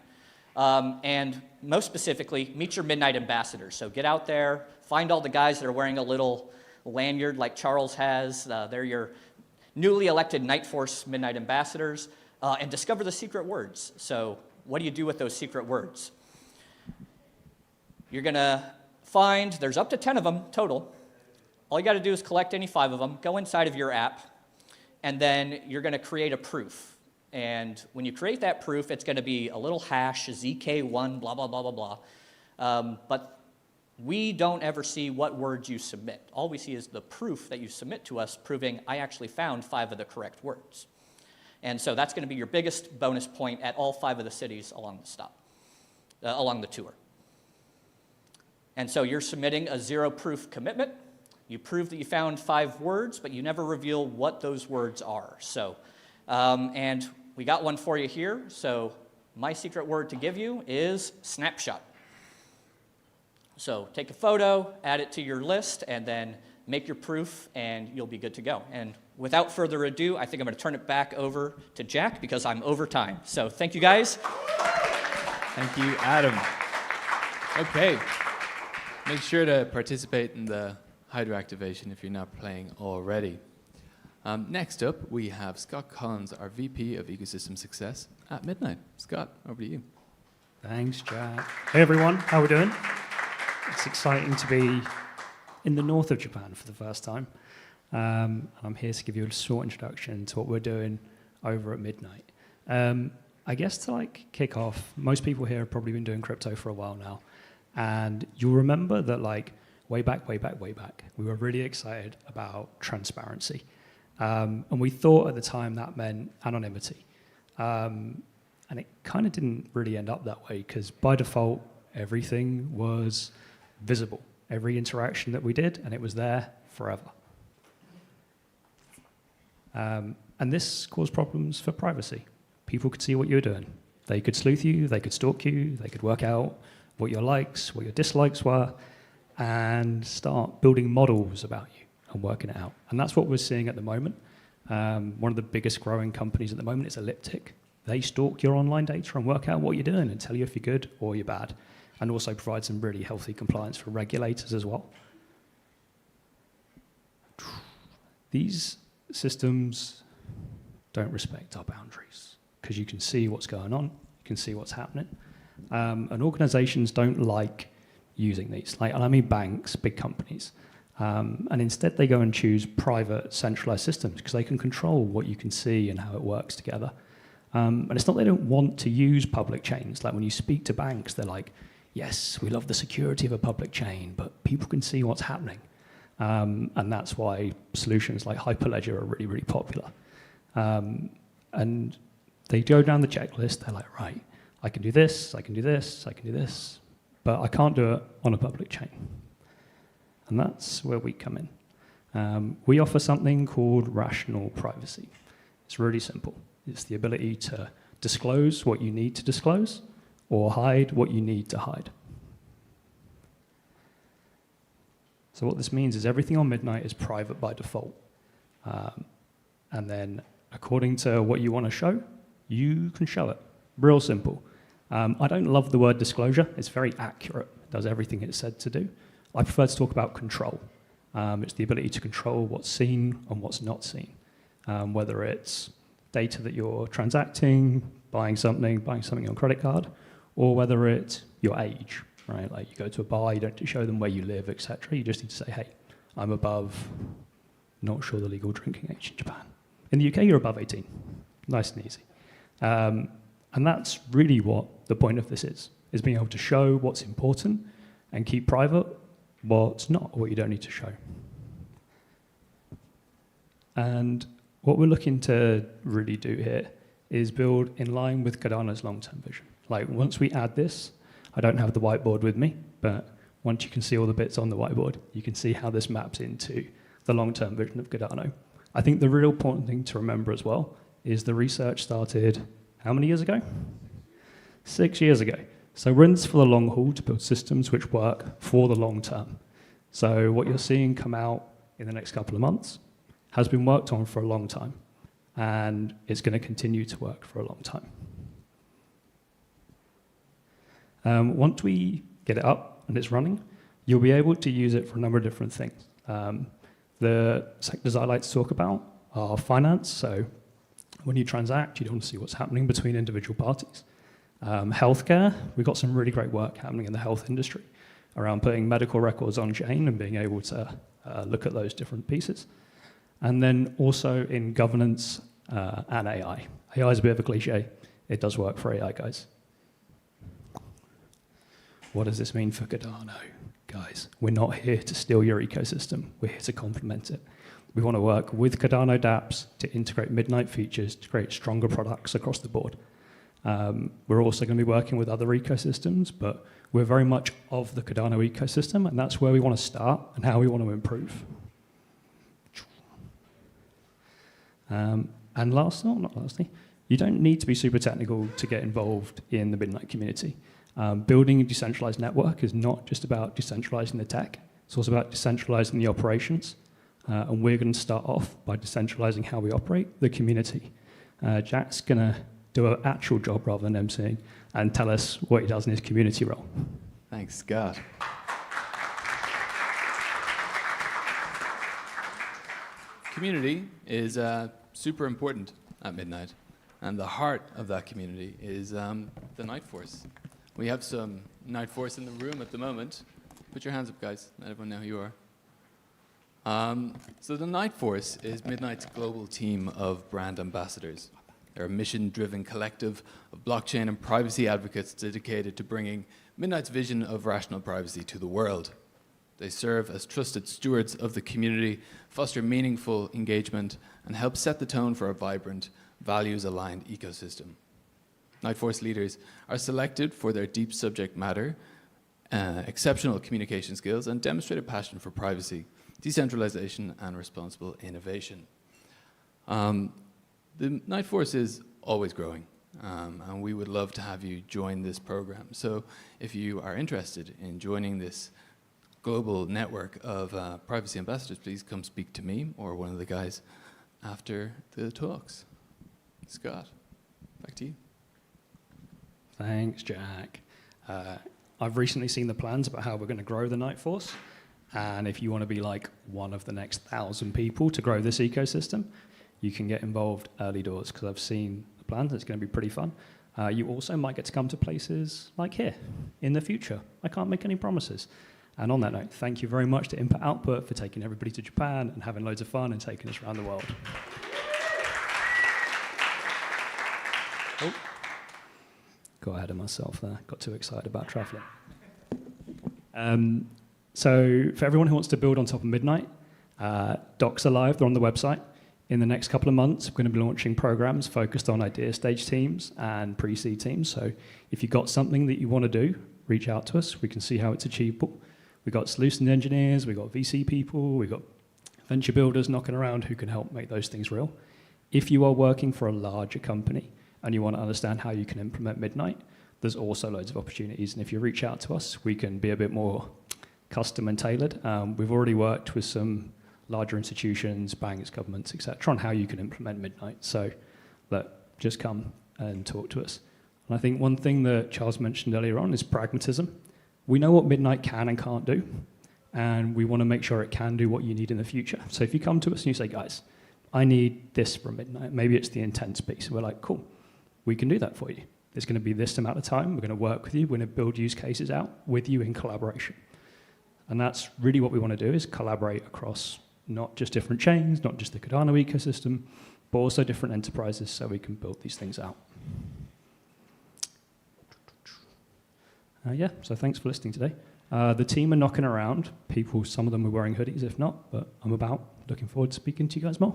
And most specifically, meet your Midnight ambassadors. So get out there, find all the guys that are wearing a little lanyard like Charles has. They're your newly elected Night Force Midnight ambassadors, and discover the secret words. So what do you do with those secret words? You're going to find, there's up to 10 of them total. All you got to do is collect any 5 of them, go inside of your app, and then you're going to create a proof. And when you create that proof, it's going to be a little hash, ZK1, blah, blah, blah, blah, blah. But we don't ever see what words you submit. All we see is the proof that you submit to us proving I actually found 5 of the correct words. And so that's going to be your biggest bonus point at all 5 of the cities along the tour. And so you're submitting a zero proof commitment. You prove that you found 5 words, but you never reveal what those words are. So, and we got one for you here. So my secret word to give you is snapshot. So take a photo, add it to your list, and then make your proof, and you'll be good to go. And without further ado, I think I'm going to turn it back over to Jack because I'm over time. So thank you, guys. Thank you, Adam. Okay, make sure to participate in the Hydra activation if you're not playing already. Next up, we have Scott Collins, our VP of Ecosystem Success at Midnight. Scott, over to you. Thanks, Jack. Hey, everyone. How we doing? It's exciting to be in the north of Japan for the first time. I'm here to give you a short introduction to what we're doing over at Midnight. I guess to kick off, most people here have probably been doing crypto for a while now. And you'll remember that way back, we were really excited about transparency. And we thought at the time that meant anonymity. And it kind of didn't really end up that way because by default, everything was visible. Every interaction that we did, and it was there forever. And this caused problems for privacy. People could see what you were doing. They could sleuth you, they could stalk you, they could work out what your likes, what your dislikes were, and start building models about you and working it out. And that's what we're seeing at the moment. One of the biggest growing companies at the moment is Elliptic. They stalk your online data and work out what you're doing and tell you if you're good or you're bad, and also provide some really healthy compliance for regulators as well. These systems don't respect our boundaries because you can see what's going on, you can see what's happening. And organizations don't like using these, and I mean banks, big companies. And instead they go and choose private centralized systems because they can control what you can see and how it works together. And it's not they don't want to use public chains. Like when you speak to banks, they're like, yes, we love the security of a public chain, but people can see what's happening. And that's why solutions like Hyperledger are really, really popular. And they go down the checklist, they're like, right, I can do this, I can do this, I can do this, but I can't do it on a public chain. And that's where we come in. We offer something called rational privacy. It's really simple. It's the ability to disclose what you need to disclose or hide what you need to hide. So what this means is everything on Midnight is private by default. And then according to what you want to show, you can show it. Real simple. I don't love the word disclosure. It's very accurate. It does everything it's said to do. I prefer to talk about control. It's the ability to control what's seen and what's not seen. whether it's data that you're transacting, buying something on credit card, or whether it's your age, right? Like you go to a bar, you don't need to show them where you live, etc. You just need to say, hey, I'm above, not sure the legal drinking age in Japan. In the UK, you're above 18. Nice and easy. And that's really what the point of this is being able to show what's important and keep private what's not, what you don't need to show. And what we're looking to really do here is build in line with Cardano's long-term vision. Like once we add this, I don't have the whiteboard with me, but once you can see all the bits on the whiteboard, you can see how this maps into the long-term vision of Cardano. I think the real important thing to remember as well is the research started how many years ago? 6 years ago. So we're in this for the long haul to build systems which work for the long term. So what you're seeing come out in the next couple of months has been worked on for a long time, and it's going to continue to work for a long time. Once we get it up and it's running, you'll be able to use it for a number of different things. The sectors I like to talk about are finance, so when you transact, you don't want to see what's happening between individual parties. Healthcare, we've got some really great work happening in the health industry around putting medical records on chain and being able to look at those different pieces. And then also in governance and AI. AI is a bit of a cliche. It does work for AI, guys. What does this mean for Cardano? Guys, we're not here to steal your ecosystem. We're here to complement it. We want to work with Cardano dApps to integrate Midnight features to create stronger products across the board. We're also going to be working with other ecosystems, but we're very much of the Cardano ecosystem, and that's where we want to start and how we want to improve. And lastly, you don't need to be super technical to get involved in the Midnight community. Building a decentralized network is not just about decentralizing the tech, it's also about decentralizing the operations. And we're going to start off by decentralizing how we operate the community. Jack's going to do an actual job rather than emceeing and tell us what he does in his community role. Thanks, Scott. Community is super important at Midnight, and the heart of that community is the Night Force. We have some Night Force in the room at the moment. Put your hands up, guys. Let everyone know who you are. So the Night Force is Midnight's global team of brand ambassadors. They're a mission-driven collective of blockchain and privacy advocates dedicated to bringing Midnight's vision of rational privacy to the world. They serve as trusted stewards of the community, foster meaningful engagement, and help set the tone for a vibrant, values-aligned ecosystem. Night Force leaders are selected for their deep subject matter, exceptional communication skills, and demonstrated passion for privacy, decentralization, and responsible innovation. The Night Force is always growing, and we would love to have you join this program. So if you are interested in joining this global network of privacy ambassadors, please come speak to me or one of the guys after the talks. Scott, back to you. Thanks, Jack. I've recently seen the plans about how we're going to grow the Night Force. And if you want to be like one of the next 1,000 people to grow this ecosystem, you can get involved early doors, because I've seen the plans. It's going to be pretty fun. You also might get to come to places like here in the future. I can't make any promises. And on that note, thank you very much to Input Output for taking everybody to Japan and having loads of fun and taking us around the world. Oh, got ahead of myself there. Got too excited about traveling. So for everyone who wants to build on top of Midnight, docs are live. They're on the website. In the next couple of months, we're going to be launching programs focused on idea stage teams and pre-seed teams. So if you've got something that you want to do, reach out to us. We can see how it's achievable. We've got solution engineers, we've got VC people, we've got venture builders knocking around who can help make those things real. If you are working for a larger company and you want to understand how you can implement Midnight, there's also loads of opportunities. And if you reach out to us, we can be a bit more custom and tailored. We've already worked with some larger institutions, banks, governments, etc., on how you can implement Midnight. So just come and talk to us. And I think one thing that Charles mentioned earlier on is pragmatism. We know what Midnight can and can't do, and we want to make sure it can do what you need in the future. So if you come to us and you say, guys, I need this from midnight. Maybe it's the intents piece. And we're like, cool, we can do that for you. There's going to be this amount of time. We're going to work with you. We're going to build use cases out with you in collaboration. And that's really what we want to do, is collaborate across not just different chains, not just the Cardano ecosystem, but also different enterprises so we can build these things out. Yeah, so thanks for listening today. The team are knocking around. People, some of them are wearing hoodies, if not, but I'm about. Looking forward to speaking to you guys more.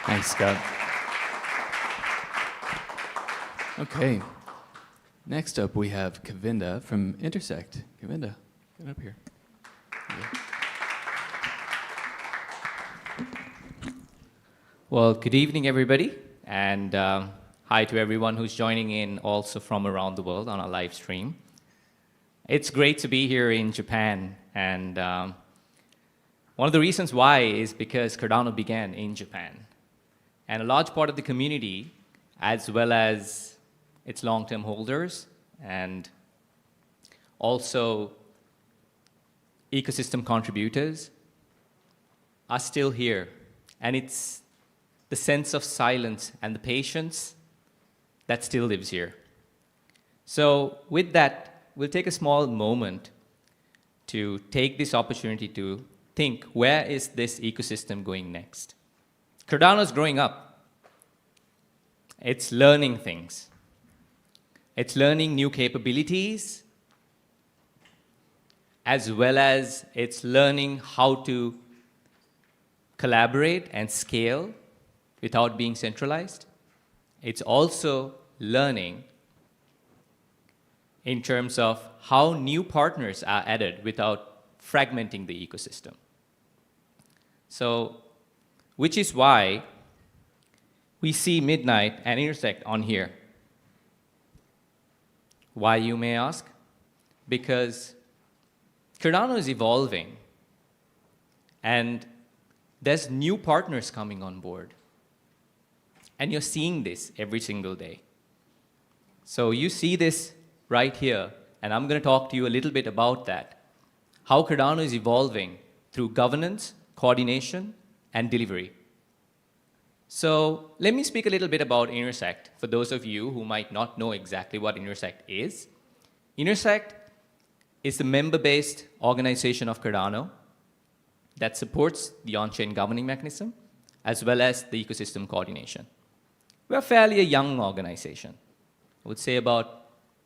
Thanks, Scott. Okay. Next up, we have Kavinda from Intersect. Kavinda, get up here. Well, good evening, everybody, and hi to everyone who's joining in also from around the world on our live stream. It's great to be here in Japan, and one of the reasons why is because Cardano began in Japan, and a large part of the community, as well as its long-term holders, and also ecosystem contributors, are still here, and it's the sense of silence and the patience that still lives here. So with that, we'll take a small moment to take this opportunity to think, where is this ecosystem going next? Cardano is growing up. It's learning things. It's learning new capabilities, as well as it's learning how to collaborate and scale without being centralized. It's also learning in terms of how new partners are added without fragmenting the ecosystem. So, which is why we see Midnight and Intersect on here. Why, you may ask? Because Cardano is evolving, and there's new partners coming on board. And you're seeing this every single day. So you see this right here, and I'm going to talk to you a little bit about that. How Cardano is evolving through governance, coordination, and delivery. So let me speak a little bit about Intersect for those of you who might not know exactly what Intersect is. Intersect is the member-based organization of Cardano that supports the on-chain governing mechanism as well as the ecosystem coordination. We're fairly a young organization. I would say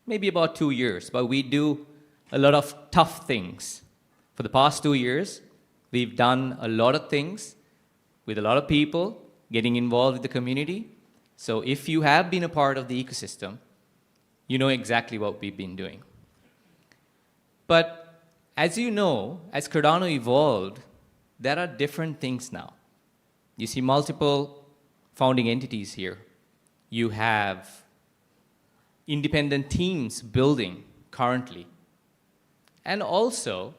maybe about 2 years, but we do a lot of tough things. For the past 2 years, we've done a lot of things with a lot of people getting involved with the community. So if you have been a part of the ecosystem, you know exactly what we've been doing. But as you know, as Cardano evolved, there are different things now. You see multiple founding entities here. You have independent teams building currently. And also,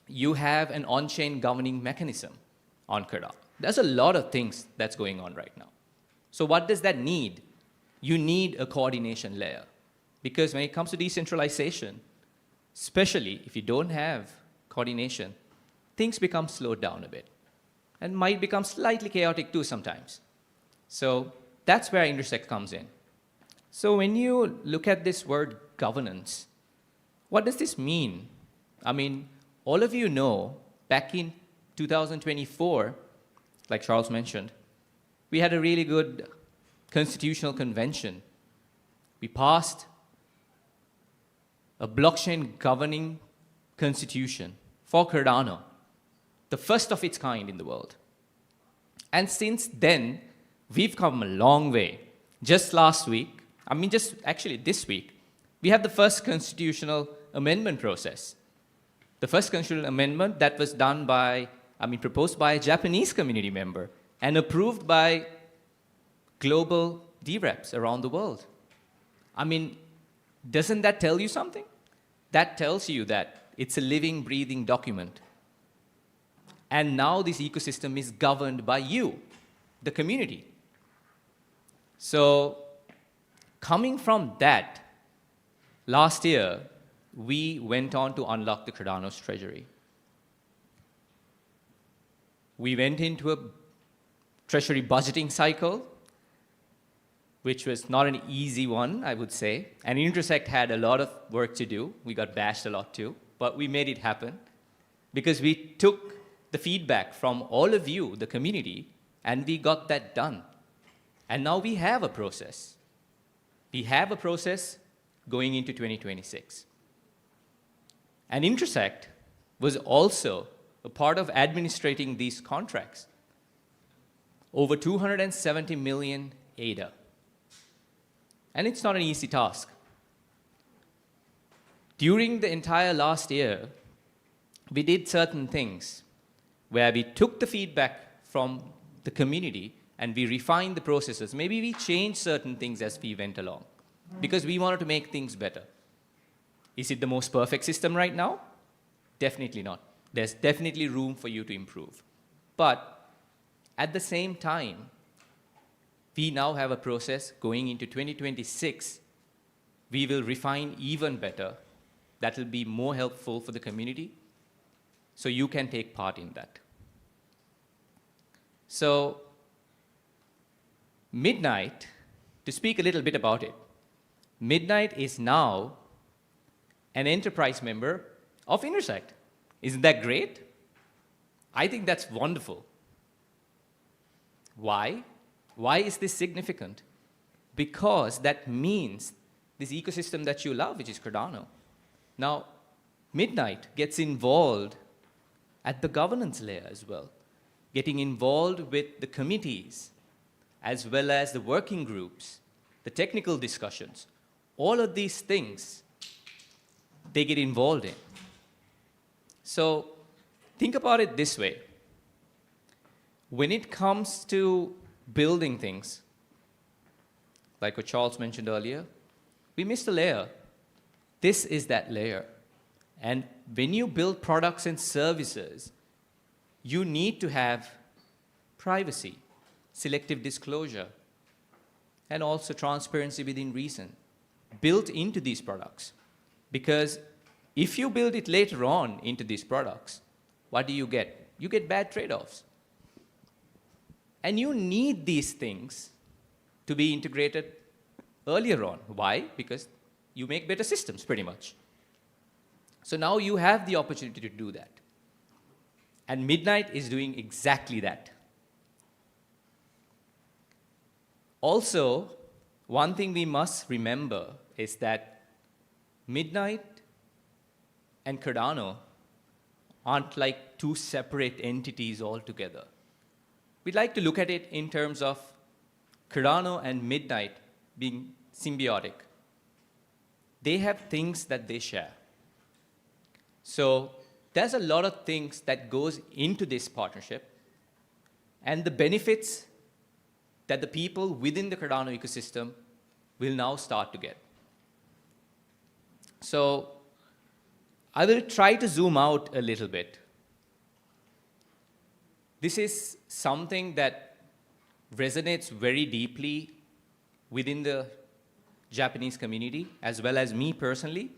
you have an on-chain governing mechanism on Cardano. There's a lot of things that's going on right now. So what does that need? You need a coordination layer. Because when it comes to decentralization, especially if you don't have coordination, things become slowed down a bit and might become slightly chaotic too sometimes. So that's where Intersect comes in. So when you look at this word governance, what does this mean? I mean, all of you know, back in 2024, like Charles mentioned, we had a really good constitutional convention. We passed a blockchain governing constitution for Cardano, the first of its kind in the world. And since then, we've come a long way. Just last week, actually this week, we have the first constitutional amendment process. The first constitutional amendment that was done proposed by a Japanese community member and approved by global DREPs around the world. Doesn't that tell you something? That tells you that it's a living, breathing document. And now this ecosystem is governed by you, the community. So, coming from that, last year, we went on to unlock the Cardano's treasury. We went into a treasury budgeting cycle, which was not an easy one, I would say. And Intersect had a lot of work to do. We got bashed a lot too, but we made it happen because we took the feedback from all of you, the community, and we got that done. And now we have a process. We have a process going into 2026. And Intersect was also a part of administrating these contracts. Over 270 million ADA. And it's not an easy task. During the entire last year, we did certain things where we took the feedback from the community and we refined the processes. Maybe we changed certain things as we went along because we wanted to make things better. Is it the most perfect system right now? Definitely not. There's definitely room for you to improve. But at the same time, we now have a process going into 2026. We will refine even better. That will be more helpful for the community. So you can take part in that. So Midnight, to speak a little bit about it, Midnight is now an enterprise member of Intersect. Isn't that great? I think that's wonderful. Why? Why is this significant? Because that means this ecosystem that you love, which is Cardano. Now, Midnight gets involved at the governance layer as well, getting involved with the committees, as well as the working groups, the technical discussions. All of these things, they get involved in. So think about it this way. When it comes to building things, like what Charles mentioned earlier, we missed a layer. This is that layer. And when you build products and services, you need to have privacy, selective disclosure, and also transparency within reason built into these products. Because if you build it later on into these products, what do you get? You get bad trade-offs. And you need these things to be integrated earlier on. Why? Because you make better systems, pretty much. So now you have the opportunity to do that. And Midnight is doing exactly that. Also, one thing we must remember is that Midnight and Cardano aren't like two separate entities altogether. We'd like to look at it in terms of Cardano and Midnight being symbiotic. They have things that they share. So there's a lot of things that goes into this partnership, and the benefits that the people within the Cardano ecosystem will now start to get. So I will try to zoom out a little bit. This is something that resonates very deeply within the Japanese community, as well as me personally.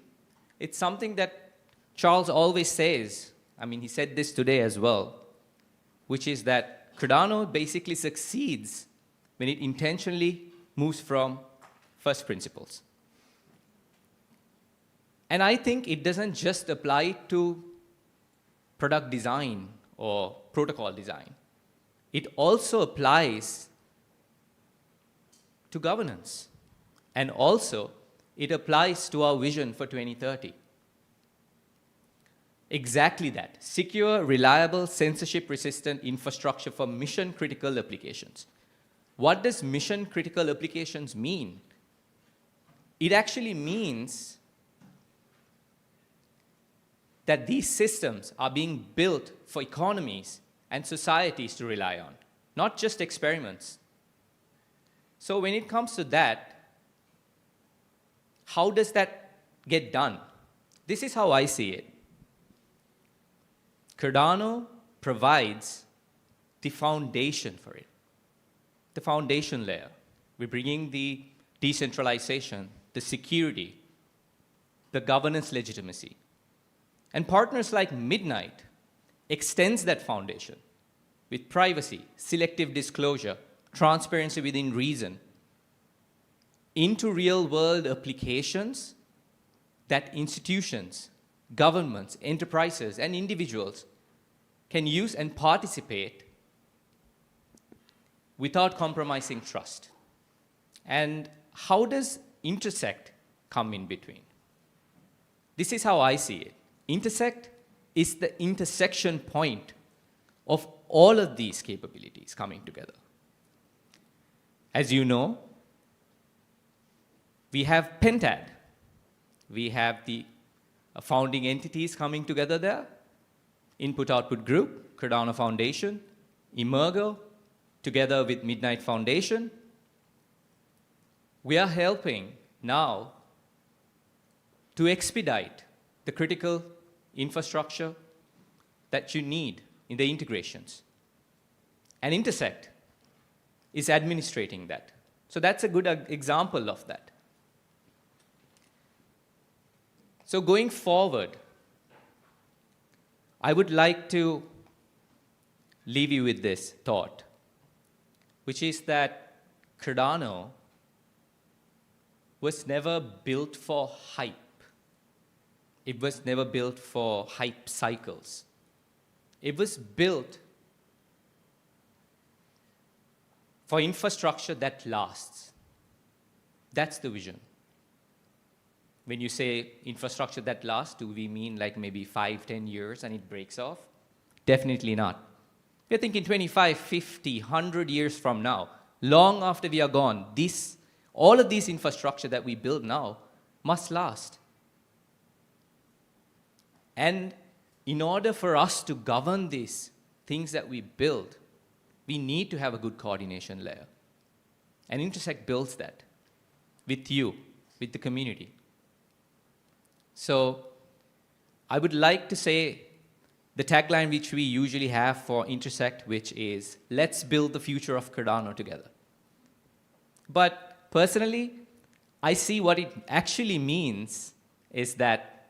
It's something that Charles always says, I mean, he said this today as well, which is that Cardano basically succeeds when it intentionally moves from first principles. And I think it doesn't just apply to product design or protocol design. It also applies to governance. And also, it applies to our vision for 2030. Exactly that. Secure, reliable, censorship-resistant infrastructure for mission-critical applications. What does mission-critical applications mean? It actually means that these systems are being built for economies and societies to rely on, not just experiments. So when it comes to that, how does that get done? This is how I see it. Cardano provides the foundation for it, the foundation layer. We're bringing the decentralization, the security, the governance legitimacy. And partners like Midnight extends that foundation. with privacy, selective disclosure, transparency within reason, into real-world applications that institutions, governments, enterprises, and individuals can use and participate without compromising trust. And how does Intersect come in between? This is how I see it. Intersect is the intersection point of all of these capabilities coming together. As you know, we have Pentad. We have the founding entities coming together there, Input-Output Group, Cardano Foundation, Emergo, together with Midnight Foundation. We are helping now to expedite the critical infrastructure that you need in the integrations. And Intersect is administrating that. So that's a good example of that. So going forward, I would like to leave you with this thought, which is that Cardano was never built for hype. It was never built for hype cycles. It was built for infrastructure that lasts. That's the vision. When you say infrastructure that lasts, do we mean like maybe 5, 10 years and it breaks off? Definitely not. We're thinking 25, 50, 100 years from now, long after we are gone, all of these infrastructure that we build now must last. And in order for us to govern these things that we build, we need to have a good coordination layer. And Intersect builds that with you, with the community. So I would like to say the tagline which we usually have for Intersect, which is, let's build the future of Cardano together. But personally, I see what it actually means is that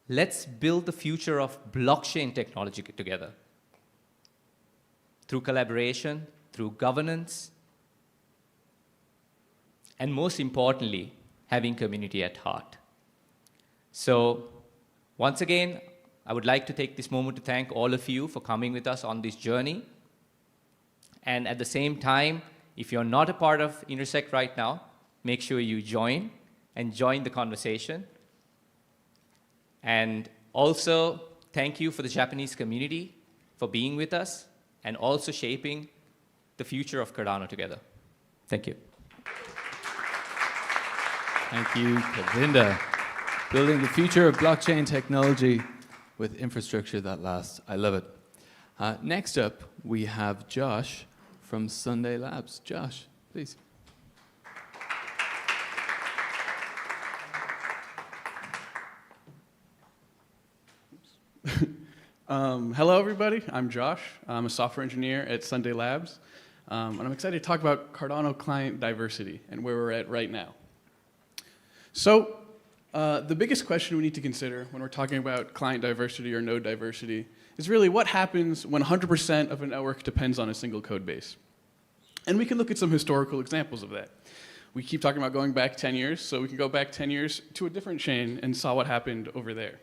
let's build the future of blockchain technology together. Through collaboration, through governance, and most importantly, having community at heart. So once again, I would like to take this moment to thank all of you for coming with us on this journey. And at the same time, if you're not a part of Intersect right now, make sure you join the conversation. And also, thank you for the Japanese community for being with us and also shaping the future of Cardano together. Thank you. Thank you, Kavinda. Building the future of blockchain technology with infrastructure that lasts. I love it. Next up, we have Josh from Sunday Labs. Josh, please. Hello, everybody. I'm Josh. I'm a software engineer at Sunday Labs. And I'm excited to talk about Cardano client diversity and where we're at right now. So the biggest question we need to consider when we're talking about client diversity or node diversity is really what happens when 100% of a network depends on a single code base. And we can look at some historical examples of that. We keep talking about going back 10 years, so we can go back 10 years to a different chain and saw what happened over there.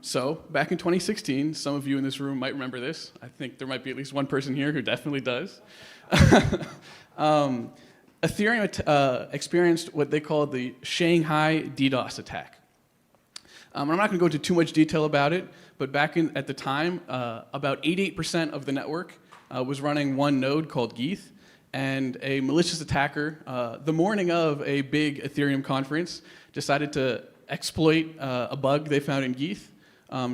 So back in 2016, some of you in this room might remember this. I think there might be at least one person here who definitely does. Ethereum experienced what they call the Shanghai DDoS attack. I'm not going to go into too much detail about it, but back at the time, about 88% of the network was running one node called Geeth, and a malicious attacker, the morning of a big Ethereum conference, decided to exploit a bug they found in Geeth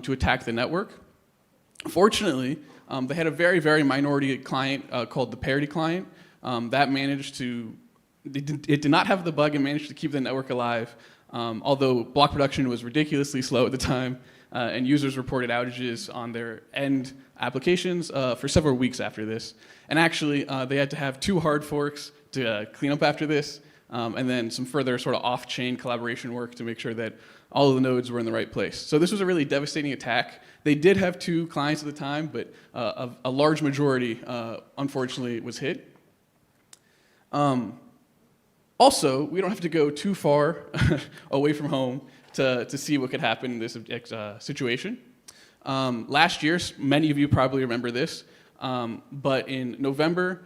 to attack the network. Fortunately, they had a very, very minority client called the Parity client that managed to, it did not have the bug and managed to keep the network alive, although block production was ridiculously slow at the time, and users reported outages on their end applications for several weeks after this. And actually, they had to have 2 hard forks to clean up after this, and then some further sort of off-chain collaboration work to make sure that all of the nodes were in the right place. So this was a really devastating attack. They did have 2 clients at the time, but a large majority, unfortunately, was hit. Also, we don't have to go too far away from home to see what could happen in this situation. Last year, many of you probably remember this, but in November,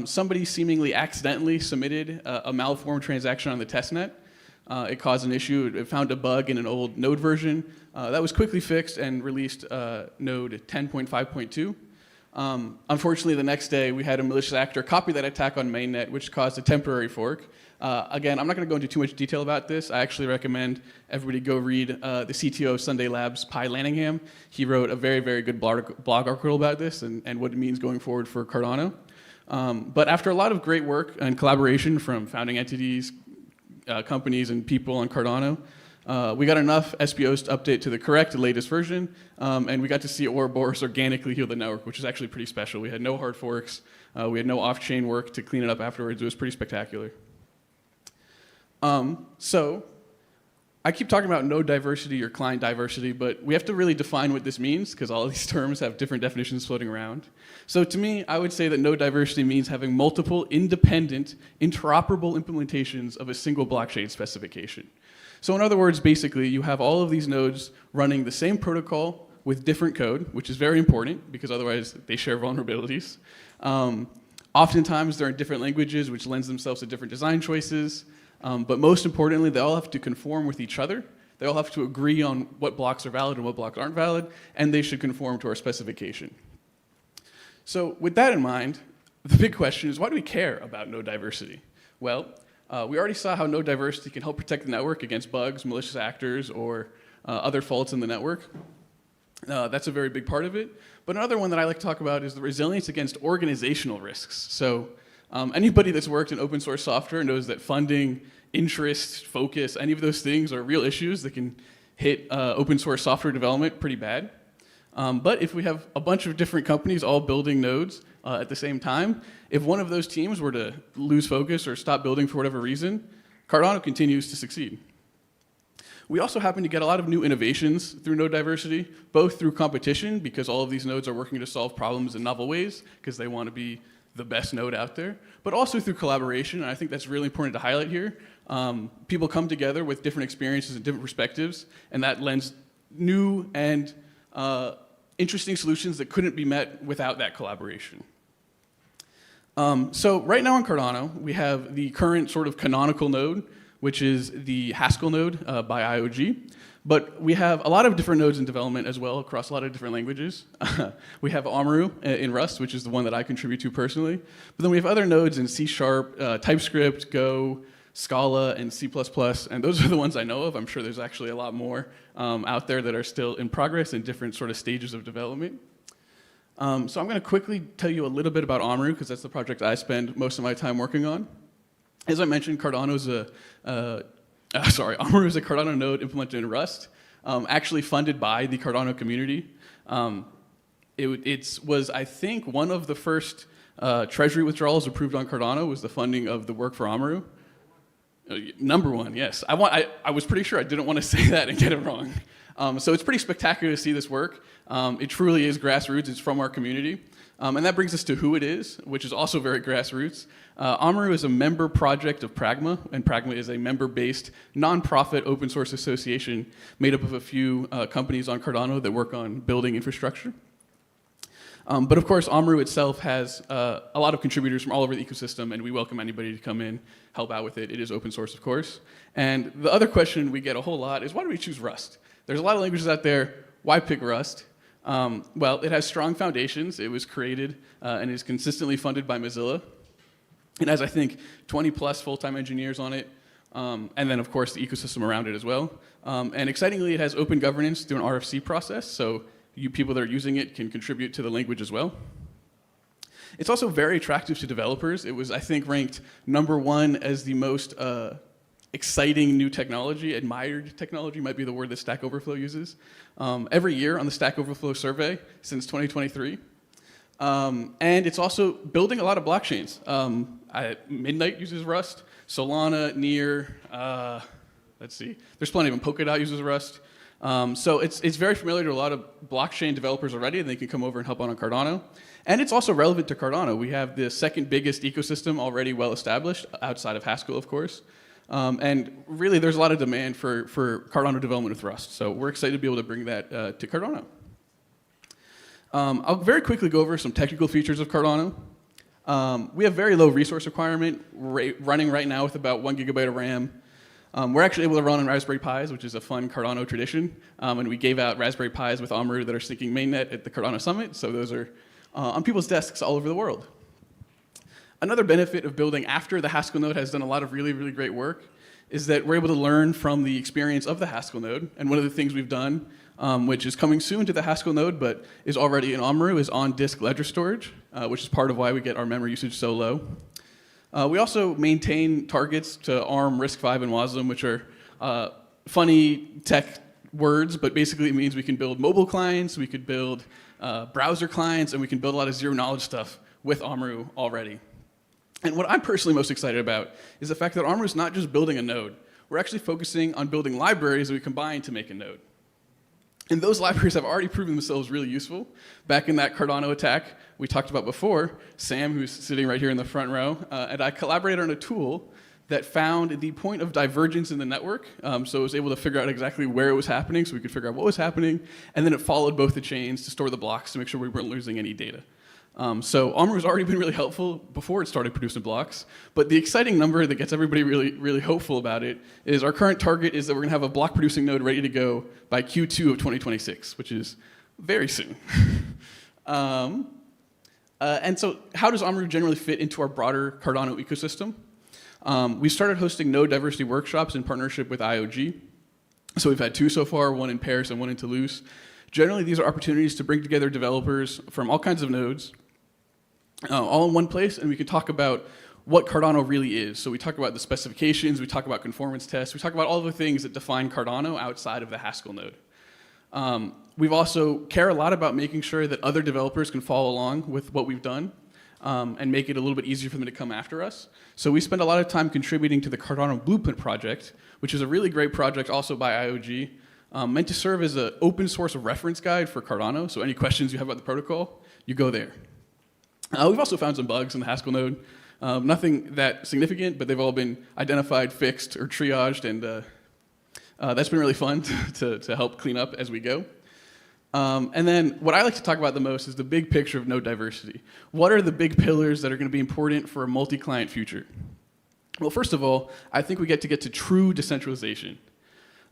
somebody seemingly accidentally submitted a malformed transaction on the testnet. It caused an issue. It found a bug in an old node version. That was quickly fixed and released node 10.5.2. Unfortunately, the next day, we had a malicious actor copy that attack on mainnet, which caused a temporary fork. Again, I'm not going to go into too much detail about this. I actually recommend everybody go read the CTO of Sunday Labs, Pi Lanningham. He wrote a very, very good blog article about this and what it means going forward for Cardano. But after a lot of great work and collaboration from founding entities, companies, and people on Cardano, we got enough SPOs to update to the correct latest version, and we got to see Ouroboros organically heal the network, which is actually pretty special. We had no hard forks. We had no off-chain work to clean it up afterwards. It was pretty spectacular. So I keep talking about node diversity or client diversity, but we have to really define what this means because all of these terms have different definitions floating around. So to me, I would say that node diversity means having multiple independent, interoperable implementations of a single blockchain specification. So in other words, basically, you have all of these nodes running the same protocol with different code, which is very important because otherwise they share vulnerabilities. Oftentimes, they're in different languages, which lends themselves to different design choices. But most importantly, they all have to conform with each other. They all have to agree on what blocks are valid and what blocks aren't valid, and they should conform to our specification. So with that in mind, the big question is, why do we care about node diversity? Well, we already saw how node diversity can help protect the network against bugs, malicious actors, or other faults in the network. That's a very big part of it. But another one that I like to talk about is the resilience against organizational risks. So anybody that's worked in open source software knows that funding, interest, focus, any of those things are real issues that can hit open source software development pretty bad. But if we have a bunch of different companies all building nodes at the same time, if one of those teams were to lose focus or stop building for whatever reason, Cardano continues to succeed. We also happen to get a lot of new innovations through node diversity, both through competition, because all of these nodes are working to solve problems in novel ways, because they want to be the best node out there, but also through collaboration, and I think that's really important to highlight here. People come together with different experiences and different perspectives, and that lends new and interesting solutions that couldn't be met without that collaboration. So right now on Cardano, we have the current sort of canonical node, which is the Haskell node by IOG. But we have a lot of different nodes in development as well across a lot of different languages. We have Amaru in Rust, which is the one that I contribute to personally. But then we have other nodes in C#, TypeScript, Go, Scala, and C++. And those are the ones I know of. I'm sure there's actually a lot more out there that are still in progress in different sort of stages of development. So I'm going to quickly tell you a little bit about Amaru, because that's the project I spend most of my time working on. As I mentioned, Amaru is a Cardano node implemented in Rust, actually funded by the Cardano community. It was, I think, one of the first treasury withdrawals approved on Cardano was the funding of the work for Amaru. Number one, yes. I was pretty sure I didn't want to say that and get it wrong. So it's pretty spectacular to see this work. It truly is grassroots. It's from our community. And that brings us to who it is, which is also very grassroots. Amaru is a member project of Pragma, and Pragma is a member-based, nonprofit open source association made up of a few companies on Cardano that work on building infrastructure. But of course, Amaru itself has a lot of contributors from all over the ecosystem, and we welcome anybody to come in, help out with it. It is open source, of course. And the other question we get a whole lot is, why do we choose Rust? There's a lot of languages out there. Why pick Rust? Well, it has strong foundations. It was created and is consistently funded by Mozilla. It has, I think, 20 plus full-time engineers on it, and then, of course, the ecosystem around it as well. And excitingly, it has open governance through an RFC process, so you people that are using it can contribute to the language as well. It's also very attractive to developers. It was, I think, ranked #1 as the most exciting new technology. Admired technology might be the word that Stack Overflow uses. Every year on the Stack Overflow survey since 2023. And it's also building a lot of blockchains. Midnight uses Rust, Solana, Near, let's see, there's plenty of them. Polkadot uses Rust. So it's very familiar to a lot of blockchain developers already, and they can come over and help out on Cardano. And it's also relevant to Cardano. We have the second biggest ecosystem already well established, outside of Haskell, of course. And really, there's a lot of demand for Cardano development with Rust. So we're excited to be able to bring that to Cardano. I'll very quickly go over some technical features of Cardano. We have very low resource requirement, running right now with about 1 gigabyte of RAM. We're actually able to run on Raspberry Pis, which is a fun Cardano tradition. And we gave out Raspberry Pis with Amaru that are syncing mainnet at the Cardano Summit. So those are on people's desks all over the world. Another benefit of building after the Haskell node has done a lot of really, really great work is that we're able to learn from the experience of the Haskell node. And one of the things we've done, which is coming soon to the Haskell node, but is already in Amaru, is on-disk ledger storage, which is part of why we get our memory usage so low. We also maintain targets to ARM, RISC-V, and WASM, which are funny tech words, but basically it means we can build mobile clients, we could build browser clients, and we can build a lot of zero-knowledge stuff with Amaru already. And what I'm personally most excited about is the fact that Amaru is not just building a node. We're actually focusing on building libraries that we combine to make a node. And those libraries have already proven themselves really useful. Back in that Cardano attack we talked about before, Sam, who's sitting right here in the front row, and I collaborated on a tool that found the point of divergence in the network. So it was able to figure out exactly where it was happening, so we could figure out what was happening, and then it followed both the chains to store the blocks to make sure we weren't losing any data. So Amaru's already been really helpful before it started producing blocks, but the exciting number that gets everybody really, really hopeful about it is our current target is that we're gonna have a block producing node ready to go by Q2 of 2026, which is very soon. And so how does Amaru generally fit into our broader Cardano ecosystem? We started hosting node diversity workshops in partnership with IOG. So we've had 2 so far, 1 in Paris and 1 in Toulouse. Generally, these are opportunities to bring together developers from all kinds of nodes, all in one place, and we can talk about what Cardano really is. So we talk about the specifications, we talk about conformance tests, we talk about all the things that define Cardano outside of the Haskell node. We've also care a lot about making sure that other developers can follow along with what we've done and make it a little bit easier for them to come after us. So we spend a lot of time contributing to the Cardano Blueprint project, which is a really great project also by IOG, meant to serve as an open source reference guide for Cardano. So any questions you have about the protocol, you go there. We've also found some bugs in the Haskell node. Nothing that significant, but they've all been identified, fixed, or triaged, and that's been really fun to help clean up as we go. And then what I like to talk about the most is the big picture of node diversity. What are the big pillars that are going to be important for a multi-client future? Well, first of all, I think we get to true decentralization.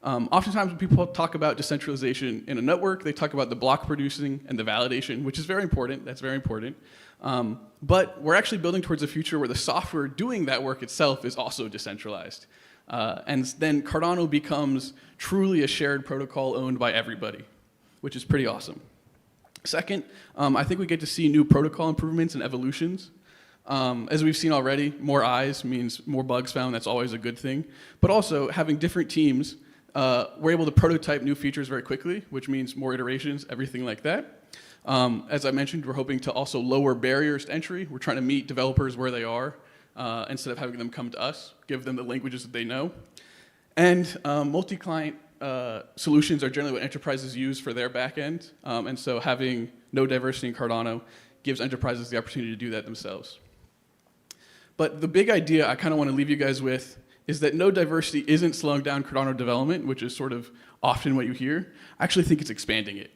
Oftentimes when people talk about decentralization in a network, they talk about the block producing and the validation, which is very important. That's very important. But we're actually building towards a future where the software doing that work itself is also decentralized. And then Cardano becomes truly a shared protocol owned by everybody, which is pretty awesome. Second, I think we get to see new protocol improvements and evolutions. As we've seen already, more eyes means more bugs found. That's always a good thing. But also, having different teams, we're able to prototype new features very quickly, which means more iterations, everything like that. As I mentioned, we're hoping to also lower barriers to entry. We're trying to meet developers where they are instead of having them come to us, give them the languages that they know. And multi-client solutions are generally what enterprises use for their backend. And so having node diversity in Cardano gives enterprises the opportunity to do that themselves. But the big idea I kind of want to leave you guys with is that node diversity isn't slowing down Cardano development, which is sort of often what you hear. I actually think it's expanding it.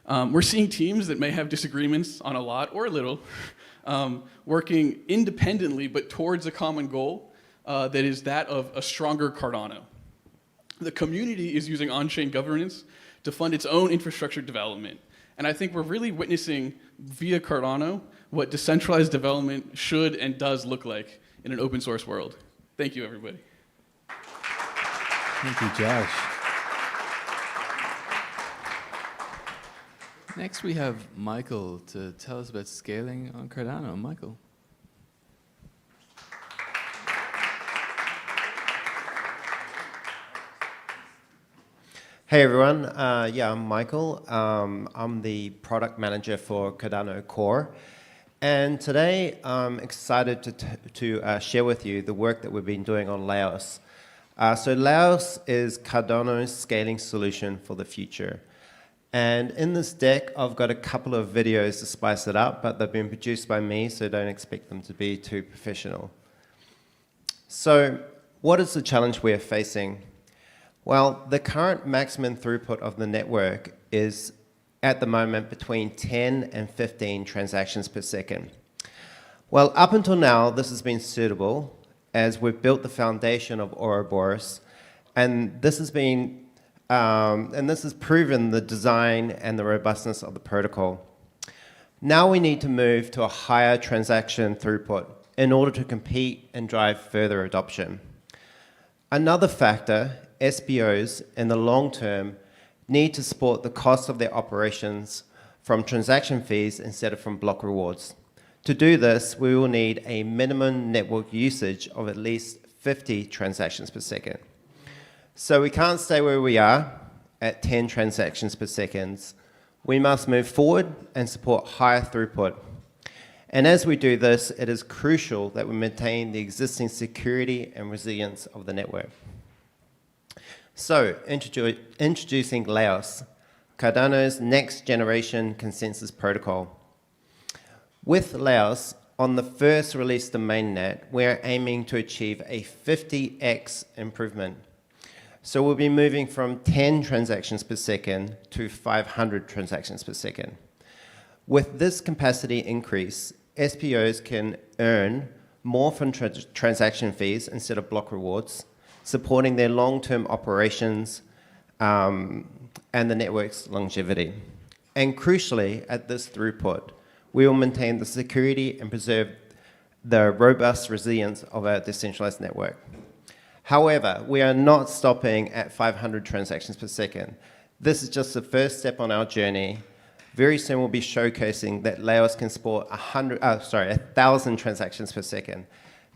We're seeing teams that may have disagreements on a lot or a little, working independently but towards a common goal that is that of a stronger Cardano. The community is using on-chain governance to fund its own infrastructure development. And I think we're really witnessing via Cardano what decentralized development should and does look like in an open source world. Thank you, everybody. Thank you, Josh. Next, we have Michael to tell us about scaling on Cardano. Michael. Hey everyone, I'm Michael. I'm the product manager for Cardano Core. And today I'm excited to share with you the work that we've been doing on Laos. So Laos is Cardano's scaling solution for the future. And in this deck, I've got a couple of videos to spice it up, but they've been produced by me, so don't expect them to be too professional. So what is the challenge we're facing? Well, the current maximum throughput of the network is at the moment between 10 and 15 transactions per second. Well, up until now, this has been suitable as we've built the foundation of Ouroboros, and this has proven the design and the robustness of the protocol. Now we need to move to a higher transaction throughput in order to compete and drive further adoption. Another factor, SPOs in the long term need to support the cost of their operations from transaction fees instead of from block rewards. To do this, we will need a minimum network usage of at least 50 transactions per second. So we can't stay where we are at 10 transactions per second. We must move forward and support higher throughput. And as we do this, it is crucial that we maintain the existing security and resilience of the network. So, introducing Laos, Cardano's next generation consensus protocol. With Laos, on the first release to mainnet, we're aiming to achieve a 50x improvement. So we'll be moving from 10 transactions per second to 500 transactions per second. With this capacity increase, SPOs can earn more from transaction fees instead of block rewards, supporting their long-term operations and the network's longevity. And crucially, at this throughput, we will maintain the security and preserve the robust resilience of our decentralized network. However, we are not stopping at 500 transactions per second. This is just the first step on our journey. Very soon we'll be showcasing that Laos can support 1,000 transactions per second,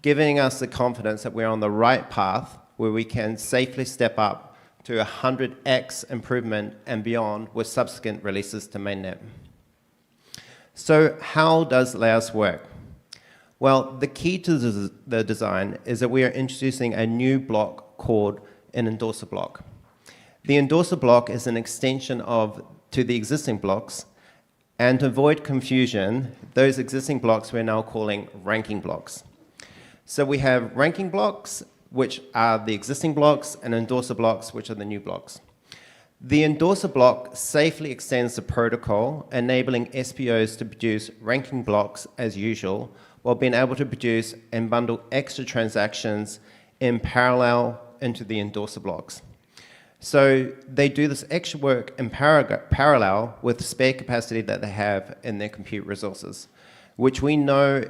giving us the confidence that we're on the right path where we can safely step up to 100x improvement and beyond with subsequent releases to mainnet. So how does Laos work? Well, the key to the design is that we are introducing a new block called an endorser block. The endorser block is an extension to the existing blocks, and to avoid confusion, those existing blocks we're now calling ranking blocks. So we have ranking blocks, which are the existing blocks, and endorser blocks, which are the new blocks. The endorser block safely extends the protocol, enabling SPOs to produce ranking blocks as usual, while being able to produce and bundle extra transactions in parallel into the endorser blocks. So they do this extra work in parallel with the spare capacity that they have in their compute resources, which we know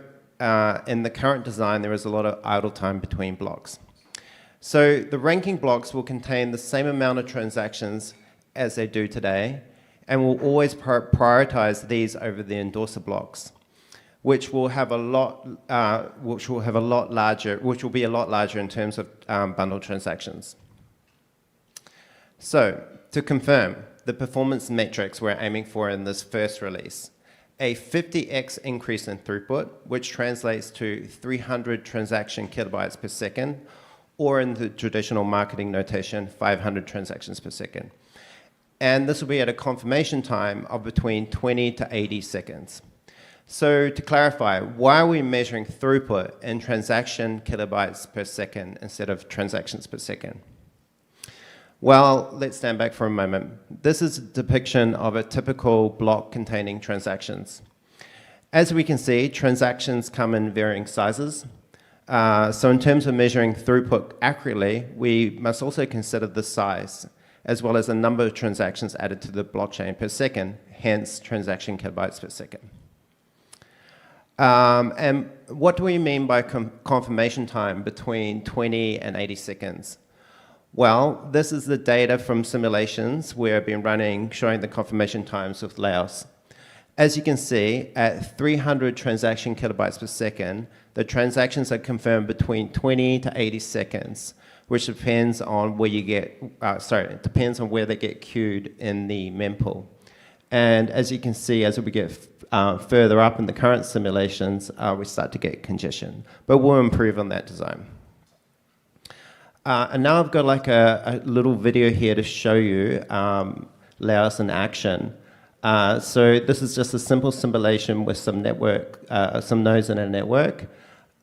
in the current design there is a lot of idle time between blocks. So the ranking blocks will contain the same amount of transactions as they do today, and will always prioritize these over the endorser blocks, which will be a lot larger in terms of bundled transactions. So, to confirm the performance metrics we're aiming for in this first release, a 50x increase in throughput, which translates to 300 transaction kilobytes per second, or in the traditional marketing notation, 500 transactions per second. And this will be at a confirmation time of between 20 to 80 seconds. So to clarify, why are we measuring throughput in transaction kilobytes per second instead of transactions per second? Well, let's stand back for a moment. This is a depiction of a typical block containing transactions. As we can see, transactions come in varying sizes. So in terms of measuring throughput accurately, we must also consider the size, as well as the number of transactions added to the blockchain per second, hence transaction kilobytes per second. And what do we mean by confirmation time between 20 and 80 seconds? Well, this is the data from simulations we've been running showing the confirmation times with Laos. As you can see, at 300 transaction kilobytes per second, the transactions are confirmed between 20 to 80 seconds, which depends on where you get, it depends on where they get queued in the mempool. And as you can see, as we get further up in the current simulations, we start to get congestion. But we'll improve on that design. And now I've got like a little video here to show you Laos in action. So this is just a simple simulation with some network, some nodes in a network.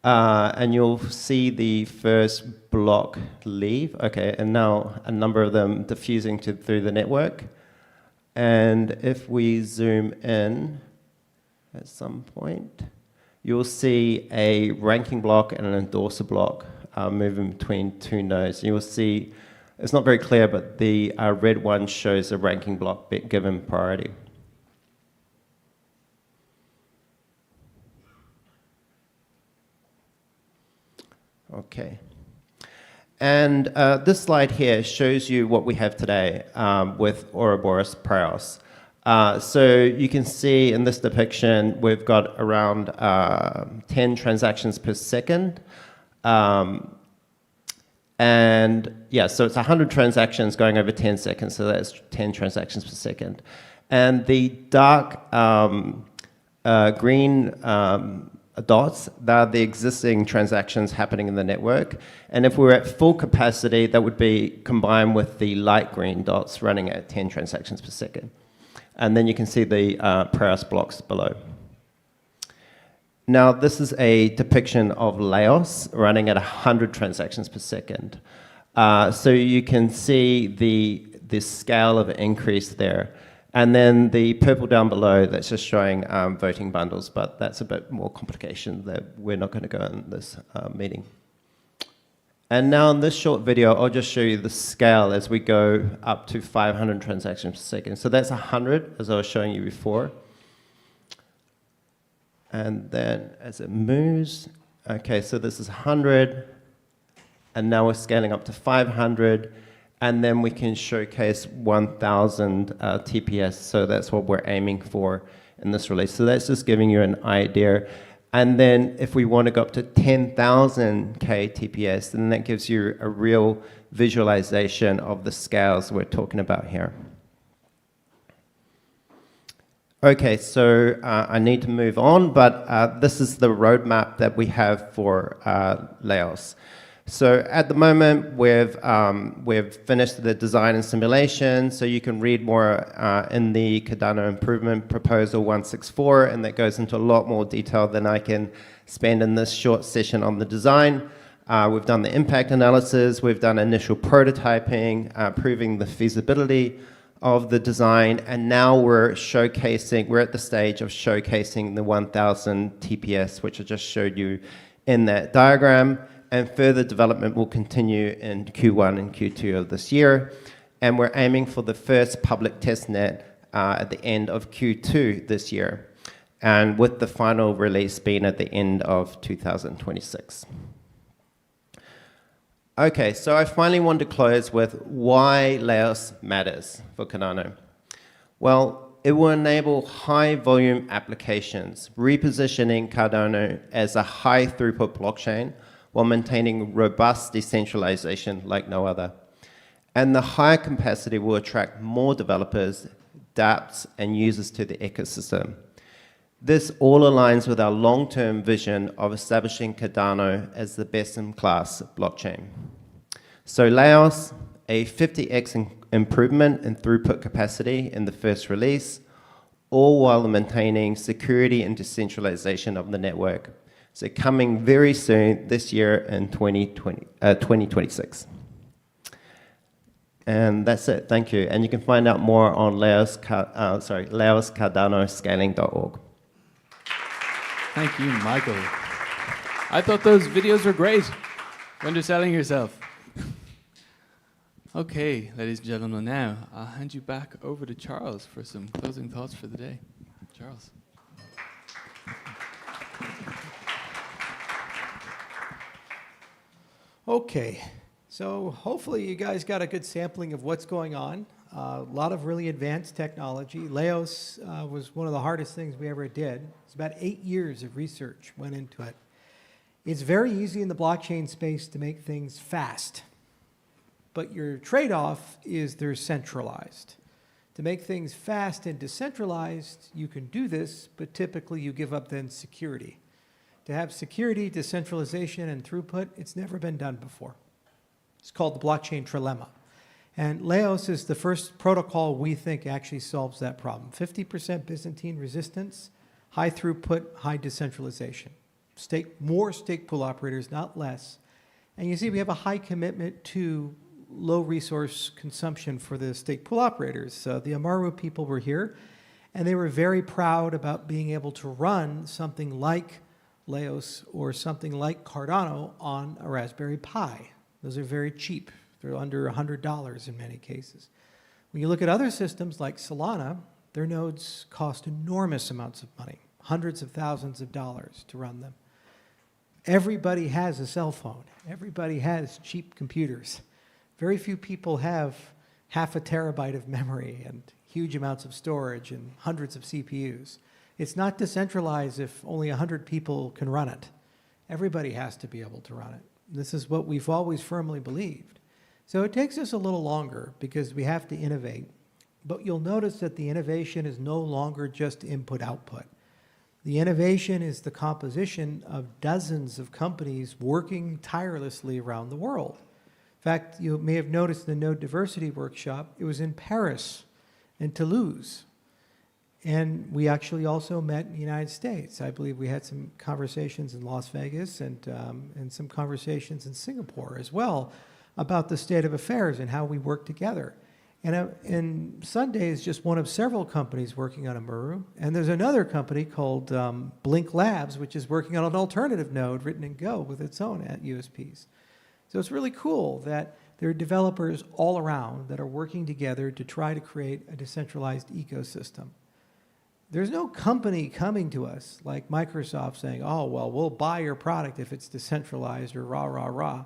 And you'll see the first block leave. Okay, and now a number of them diffusing through the network. And if we zoom in at some point, you'll see a ranking block and an endorser block moving between two nodes. You'll see, it's not very clear, but the red one shows a ranking block given priority. Okay. And this slide here shows you what we have today with Ouroboros Praos. So you can see in this depiction, we've got around 10 transactions per second. And yeah, so it's 100 transactions going over 10 seconds, so that's 10 transactions per second. And the dark green dots, they're the existing transactions happening in the network. And if we're at full capacity, that would be combined with the light green dots running at 10 transactions per second. And then you can see the Praos blocks below. Now, this is a depiction of Laos running at 100 transactions per second. So you can see the scale of increase there. And then the purple down below, that's just showing voting bundles, but that's a bit more complication that we're not going to go in this meeting. And now in this short video, I'll just show you the scale as we go up to 500 transactions per second. So that's 100, as I was showing you before. And then as it moves, okay, so this is 100, and now we're scaling up to 500, and then we can showcase 1,000 TPS, so that's what we're aiming for in this release. So that's just giving you an idea. And then if we want to go up to 10,000 K TPS, then that gives you a real visualization of the scales we're talking about here. Okay, so I need to move on, but this is the roadmap that we have for Laos. So at the moment, we've finished the design and simulation, so you can read more in the Cardano Improvement Proposal 164, and that goes into a lot more detail than I can spend in this short session on the design. We've done the impact analysis, we've done initial prototyping, proving the feasibility of the design, and now we're at the stage of showcasing the 1,000 TPS, which I just showed you in that diagram. And further development will continue in Q1 and Q2 of this year. And we're aiming for the first public testnet at the end of Q2 this year, and with the final release being at the end of 2026. Okay, so I finally want to close with why Laos matters for Cardano. Well, it will enable high volume applications, repositioning Cardano as a high throughput blockchain while maintaining robust decentralization like no other. And the higher capacity will attract more developers, dApps, and users to the ecosystem. This all aligns with our long-term vision of establishing Cardano as the best-in-class blockchain. So Laos, a 50x improvement in throughput capacity in the first release, all while maintaining security and decentralization of the network. So coming very soon this year in 2026. And that's it, thank you. And you can find out more on laoscardanoscaling.org. Thank you, Michael. I thought those videos were great. You're underselling yourself. Okay, ladies and gentlemen, now I'll hand you back over to Charles for some closing thoughts for the day. Charles. Okay, so hopefully you guys got a good sampling of what's going on. A lot of really advanced technology. Laos was one of the hardest things we ever did. It's about 8 years of research went into it. It's very easy in the blockchain space to make things fast. but your trade-off is they're centralized. To make things fast and decentralized, you can do this, but typically you give up then security. To have security, decentralization, and throughput, it's never been done before. It's called the blockchain trilemma. And Laos is the first protocol we think actually solves that problem. 50% Byzantine resistance, high throughput, high decentralization. More stake pool operators, not less. And you see we have a high commitment to low resource consumption for the stake pool operators. The Amaru people were here, and they were very proud about being able to run something like Laos or something like Cardano on a Raspberry Pi. Those are very cheap. They're under $100 in many cases. When you look at other systems like Solana, their nodes cost enormous amounts of money, hundreds of thousands of dollars to run them. Everybody has a cell phone. Everybody has cheap computers. Very few people have half a terabyte of memory and huge amounts of storage and hundreds of CPUs. It's not decentralized if only 100 people can run it. Everybody has to be able to run it. This is what we've always firmly believed. So it takes us a little longer because we have to innovate. But you'll notice that the innovation is no longer just input-output. The innovation is the composition of dozens of companies working tirelessly around the world. In fact, you may have noticed the Node Diversity Workshop. It was in Paris and Toulouse. And we actually also met in the United States. I believe we had some conversations in Las Vegas and some conversations in Singapore as well about the state of affairs and how we work together. And Sunday is just one of several companies working on Amaru. And there's another company called Blink Labs, which is working on an alternative node written in Go with its own USPs. So it's really cool that there are developers all around that are working together to try to create a decentralized ecosystem. There's no company coming to us like Microsoft saying, oh, well, we'll buy your product if it's decentralized or rah, rah, rah.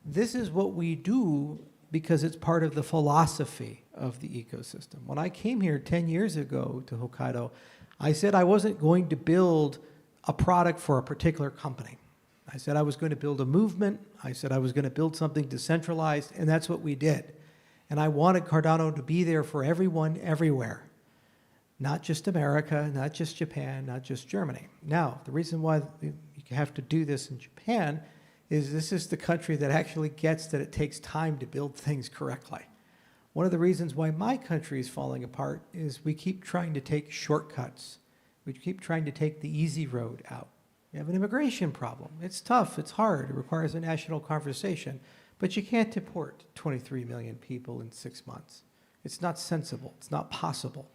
This is what we do because it's part of the philosophy of the ecosystem. When I came here 10 years ago to Hokkaido, I said I wasn't going to build a product for a particular company. I said I was going to build a movement. I said I was going to build something decentralized, and that's what we did. And I wanted Cardano to be there for everyone, everywhere. Not just America, not just Japan, not just Germany. Now, the reason why you have to do this in Japan is this is the country that actually gets that it takes time to build things correctly. One of the reasons why my country is falling apart is we keep trying to take shortcuts. We keep trying to take the easy road out. We have an immigration problem. It's tough, it's hard, it requires a national conversation, but you can't deport 23 million people in 6 months. It's not sensible, it's not possible.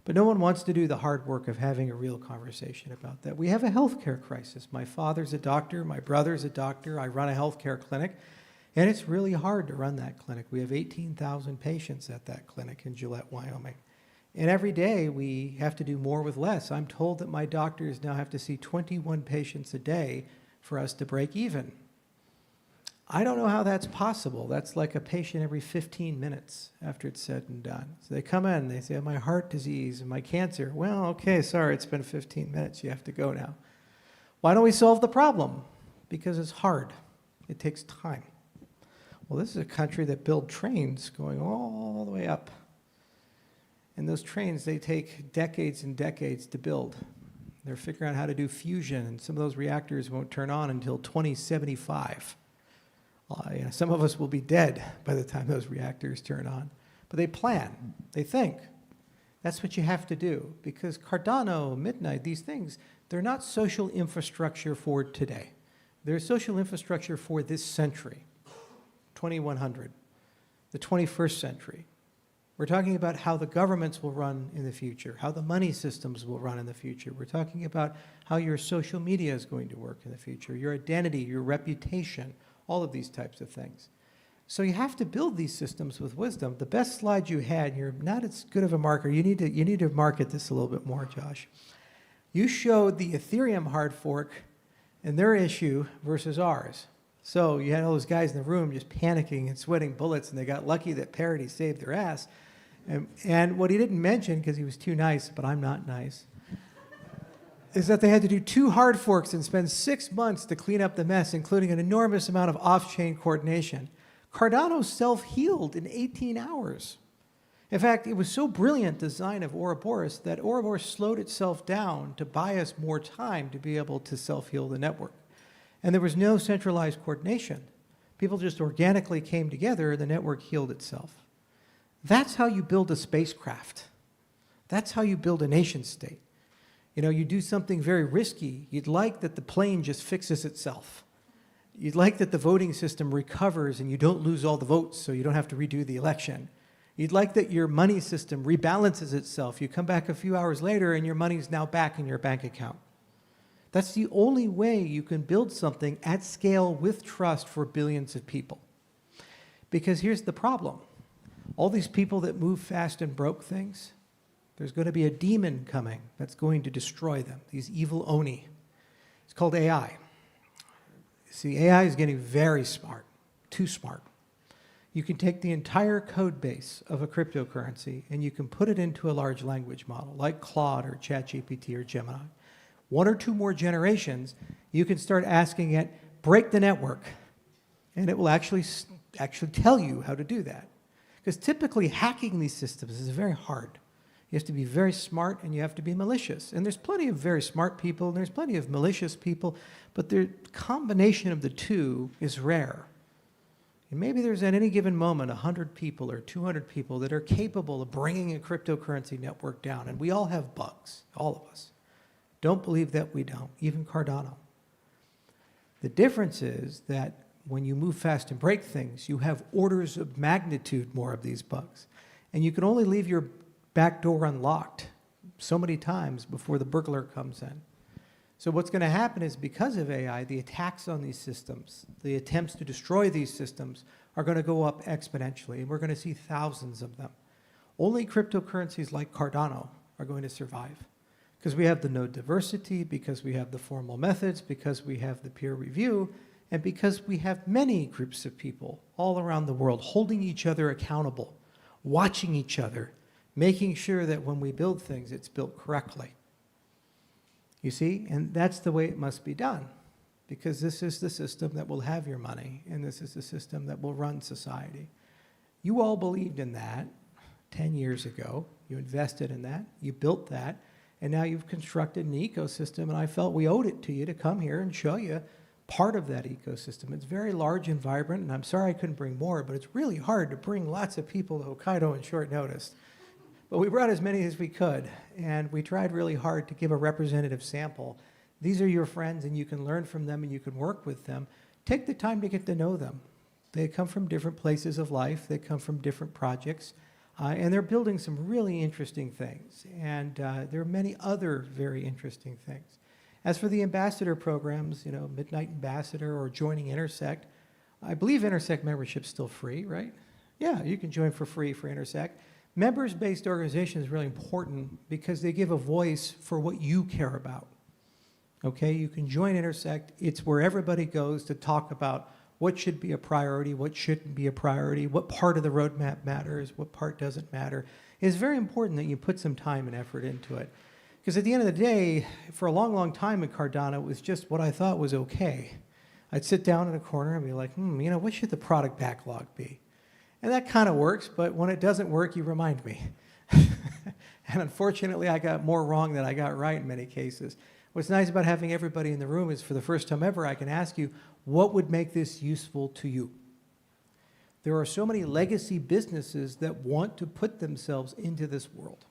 But no one wants to do the hard work of having a real conversation about that. We have a healthcare crisis. My father's a doctor, my brother's a doctor, I run a healthcare clinic, and it's really hard to run that clinic. We have 18,000 patients at that clinic in Gillette, Wyoming. And every day we have to do more with less. I'm told that my doctors now have to see 21 patients a day for us to break even. I don't know how that's possible. That's like a patient every 15 minutes after it's said and done. So they come in, they say, my heart disease and my cancer. Well, okay, sorry, it's been 15 minutes. You have to go now. Why don't we solve the problem? Because it's hard. It takes time. Well, this is a country that built trains going all the way up. And those trains, they take decades and decades to build. They're figuring out how to do fusion, and some of those reactors won't turn on until 2075. Some of us will be dead by the time those reactors turn on. But they plan, they think. That's what you have to do, because Cardano, Midnight, these things, they're not social infrastructure for today. They're social infrastructure for this century, 2100, the 21st century. We're talking about how the governments will run in the future, how the money systems will run in the future. We're talking about how your social media is going to work in the future, your identity, your reputation, all of these types of things. So you have to build these systems with wisdom. The best slide you had, you're not as good of a marker. You need to market this a little bit more, Josh. You showed the Ethereum hard fork and their issue versus ours. So you had all those guys in the room just panicking and sweating bullets, and they got lucky that Parity saved their ass. And what he didn't mention, because he was too nice, but I'm not nice, is that they had to do 2 hard forks and spend 6 months to clean up the mess, including an enormous amount of off-chain coordination. Cardano self-healed in 18 hours. In fact, it was so brilliant design of Ouroboros that Ouroboros slowed itself down to buy us more time to be able to self-heal the network. And there was no centralized coordination. People just organically came together, the network healed itself. That's how you build a spacecraft. That's how you build a nation state. You know, you do something very risky. You'd like that the plane just fixes itself. You'd like that the voting system recovers and you don't lose all the votes so you don't have to redo the election. You'd like that your money system rebalances itself. You come back a few hours later and your money's now back in your bank account. That's the only way you can build something at scale with trust for billions of people. Because here's the problem. All these people that move fast and broke things, there's going to be a demon coming that's going to destroy them, these evil Oni. It's called AI. See, AI is getting very smart, too smart. You can take the entire code base of a cryptocurrency and you can put it into a large language model like Claude or ChatGPT or Gemini. 1 or 2 more generations, you can start asking it, break the network, and it will actually tell you how to do that. Because typically hacking these systems is very hard. You have to be very smart and you have to be malicious. And there's plenty of very smart people and there's plenty of malicious people, but the combination of the two is rare. And maybe there's at any given moment 100 people or 200 people that are capable of bringing a cryptocurrency network down. And we all have bugs, all of us. Don't believe that we don't, even Cardano. The difference is that when you move fast and break things, you have orders of magnitude more of these bugs. And you can only leave your back door unlocked so many times before the burglar comes in. So what's going to happen is because of AI, the attacks on these systems, the attempts to destroy these systems are going to go up exponentially, and we're going to see thousands of them. Only cryptocurrencies like Cardano are going to survive because we have the node diversity, because we have the formal methods, because we have the peer review, and because we have many groups of people all around the world holding each other accountable, watching each other, making sure that when we build things, it's built correctly. You see? And that's the way it must be done, because this is the system that will have your money, and this is the system that will run society. You all believed in that 10 years ago. You invested in that. You built that. And now you've constructed an ecosystem, and I felt we owed it to you to come here and show you part of that ecosystem. It's very large and vibrant, and I'm sorry I couldn't bring more, but it's really hard to bring lots of people to Hokkaido in short notice. But we brought as many as we could, and we tried really hard to give a representative sample. These are your friends, and you can learn from them, and you can work with them. Take the time to get to know them. They come from different places of life. They come from different projects. And they're building some really interesting things. And there are many other very interesting things. As for the ambassador programs, you know, Midnight Ambassador or joining Intersect, I believe Intersect membership's still free, right? Yeah, you can join for free for Intersect. Members-based organization is really important because they give a voice for what you care about. Okay, you can join Intersect. It's where everybody goes to talk about what should be a priority, what shouldn't be a priority, what part of the roadmap matters, what part doesn't matter. It's very important that you put some time and effort into it. Because at the end of the day, for a long, long time in Cardano, it was just what I thought was okay. I'd sit down in a corner and be like, you know, what should the product backlog be? And that kind of works, but when it doesn't work, you remind me. And unfortunately, I got more wrong than I got right in many cases. What's nice about having everybody in the room is for the first time ever, I can ask you, what would make this useful to you? There are so many legacy businesses that want to put themselves into this world.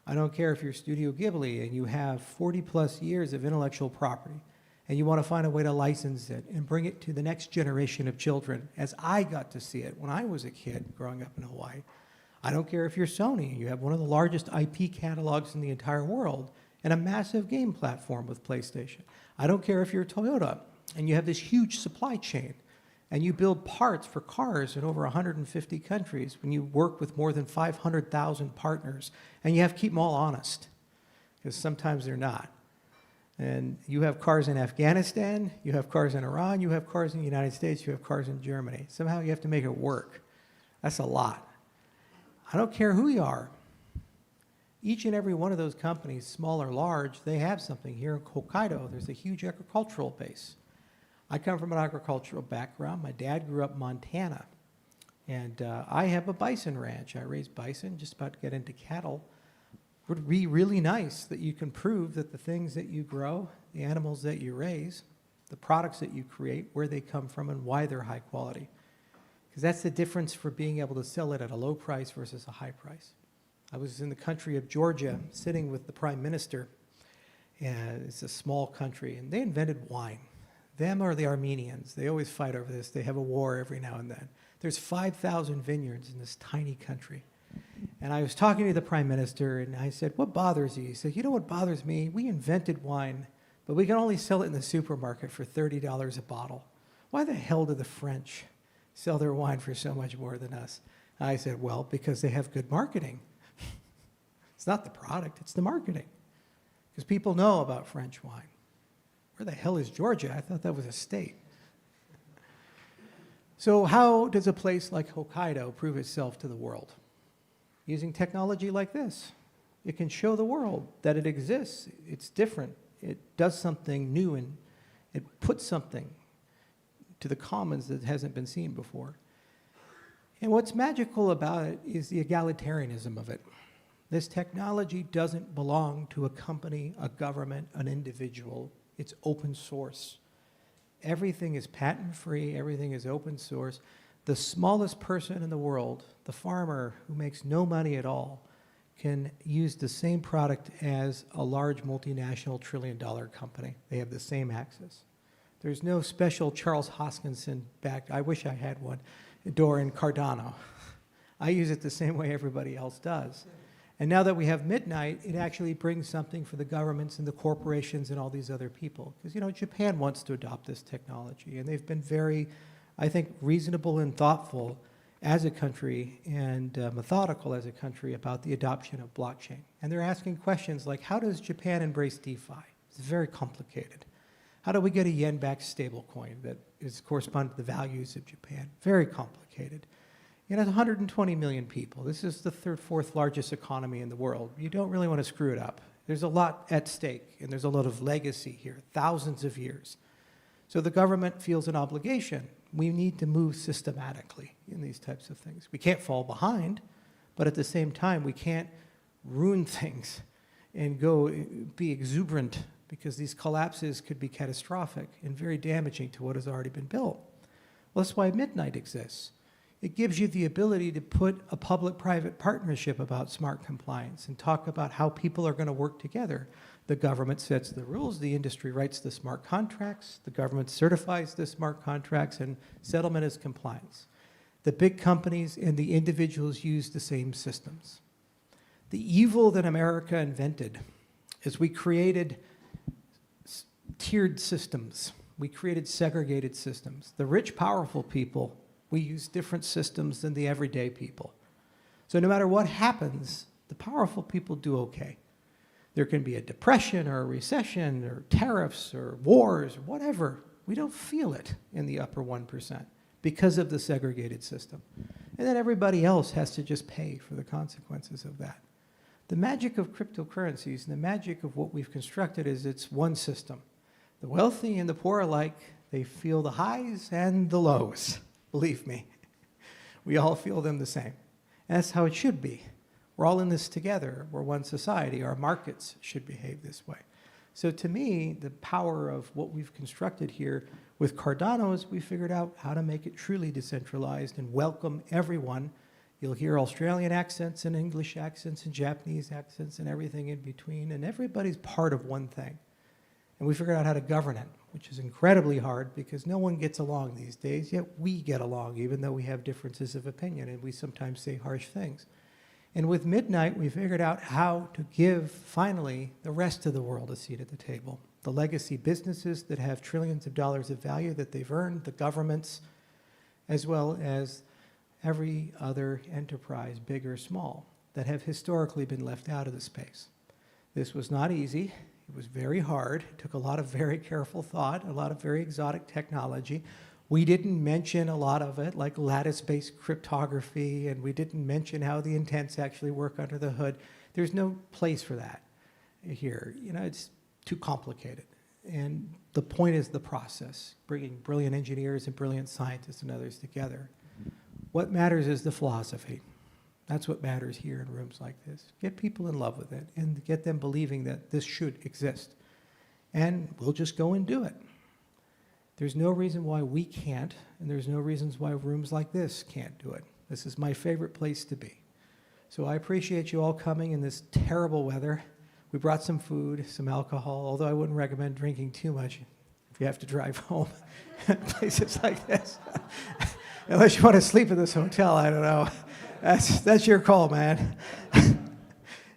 I don't care if you're Studio Ghibli and you have 40 plus years of intellectual property and you want to find a way to license it and bring it to the next generation of children, as I got to see it when I was a kid growing up in Hawaii. I don't care if you're Sony and you have one of the largest IP catalogs in the entire world and a massive game platform with PlayStation. I don't care if you're Toyota and you have this huge supply chain and you build parts for cars in over 150 countries when you work with more than 500,000 partners, and you have to keep them all honest, because sometimes they're not. And you have cars in Afghanistan, you have cars in Iran, you have cars in the United States, you have cars in Germany. Somehow you have to make it work. That's a lot. I don't care who you are. Each and every one of those companies, small or large, they have something. Here in Hokkaido, there's a huge agricultural base. I come from an agricultural background. My dad grew up in Montana. And I have a bison ranch. I raise bison, just about to get into cattle. It would be really nice that you can prove that the things that you grow, the animals that you raise, the products that you create, where they come from and why they're high quality. Because that's the difference for being able to sell it at a low price versus a high price. I was in the country of Georgia sitting with the prime minister, and it's a small country, and they invented wine. Them or the Armenians, they always fight over this. They have a war every now and then. There's 5,000 vineyards in this tiny country. And I was talking to the prime minister, and I said, what bothers you? He said, you know what bothers me? We invented wine, but we can only sell it in the supermarket for $30 a bottle. Why the hell do the French sell their wine for so much more than us? I said, well, because they have good marketing. It's not the product, it's the marketing. Because people know about French wine. Where the hell is Georgia? I thought that was a state. So how does a place like Hokkaido prove itself to the world? Using technology like this. It can show the world that it exists. It's different. It does something new, and it puts something to the commons that hasn't been seen before. And what's magical about it is the egalitarianism of it. This technology doesn't belong to a company, a government, an individual. It's open source. Everything is patent-free. Everything is open source. The smallest person in the world, the farmer who makes no money at all, can use the same product as a large multinational trillion-dollar company. They have the same access. There's no special Charles Hoskinson backed, I wish I had one, door in Cardano. I use it the same way everybody else does. And now that we have midnight, it actually brings something for the governments and the corporations and all these other people. Because, you know, Japan wants to adopt this technology, and they've been very, I think, reasonable and thoughtful as a country and methodical as a country about the adoption of blockchain. And they're asking questions like, how does Japan embrace DeFi? It's very complicated. How do we get a yen-backed stablecoin that is corresponding to the values of Japan? Very complicated. You know, 120 million people. This is the third, fourth largest economy in the world. You don't really want to screw it up. There's a lot at stake, and there's a lot of legacy here, thousands of years. So the government feels an obligation. We need to move systematically in these types of things. We can't fall behind, but at the same time, we can't ruin things and go be exuberant, because these collapses could be catastrophic and very damaging to what has already been built. Well, that's why Midnight exists. It gives you the ability to put a public-private partnership about smart compliance and talk about how people are going to work together. The government sets the rules, the industry writes the smart contracts, the government certifies the smart contracts, and settlement is compliance. The big companies and the individuals use the same systems. The evil that America invented is we created tiered systems. We created segregated systems. The rich, powerful people, we use different systems than the everyday people. So no matter what happens, the powerful people do okay. There can be a depression or a recession or tariffs or wars or whatever. We don't feel it in the upper 1% because of the segregated system. And then everybody else has to just pay for the consequences of that. The magic of cryptocurrencies and the magic of what we've constructed is it's one system. The wealthy and the poor alike, they feel the highs and the lows. Believe me, we all feel them the same. And that's how it should be. We're all in this together. We're one society. Our markets should behave this way. So to me, the power of what we've constructed here with Cardano is we figured out how to make it truly decentralized and welcome everyone. You'll hear Australian accents and English accents and Japanese accents and everything in between, and everybody's part of one thing. And we figured out how to govern it, which is incredibly hard because no one gets along these days, yet we get along, even though we have differences of opinion and we sometimes say harsh things. And with Midnight, we figured out how to give, finally, the rest of the world a seat at the table. The legacy businesses that have trillions of dollars of value that they've earned, the governments, as well as every other enterprise, big or small, that have historically been left out of the space. This was not easy. It was very hard. It took a lot of very careful thought, a lot of very exotic technology. We didn't mention a lot of it, like lattice-based cryptography, and we didn't mention how the intents actually work under the hood. There's no place for that here. You know, it's too complicated. And the point is the process, bringing brilliant engineers and brilliant scientists and others together. What matters is the philosophy. That's what matters here in rooms like this. Get people in love with it and get them believing that this should exist. And we'll just go and do it. There's no reason why we can't, and there's no reasons why rooms like this can't do it. This is my favorite place to be. So I appreciate you all coming in this terrible weather. We brought some food, some alcohol, although I wouldn't recommend drinking too much if you have to drive home at places like this. Unless you want to sleep in this hotel, I don't know. That's your call, man.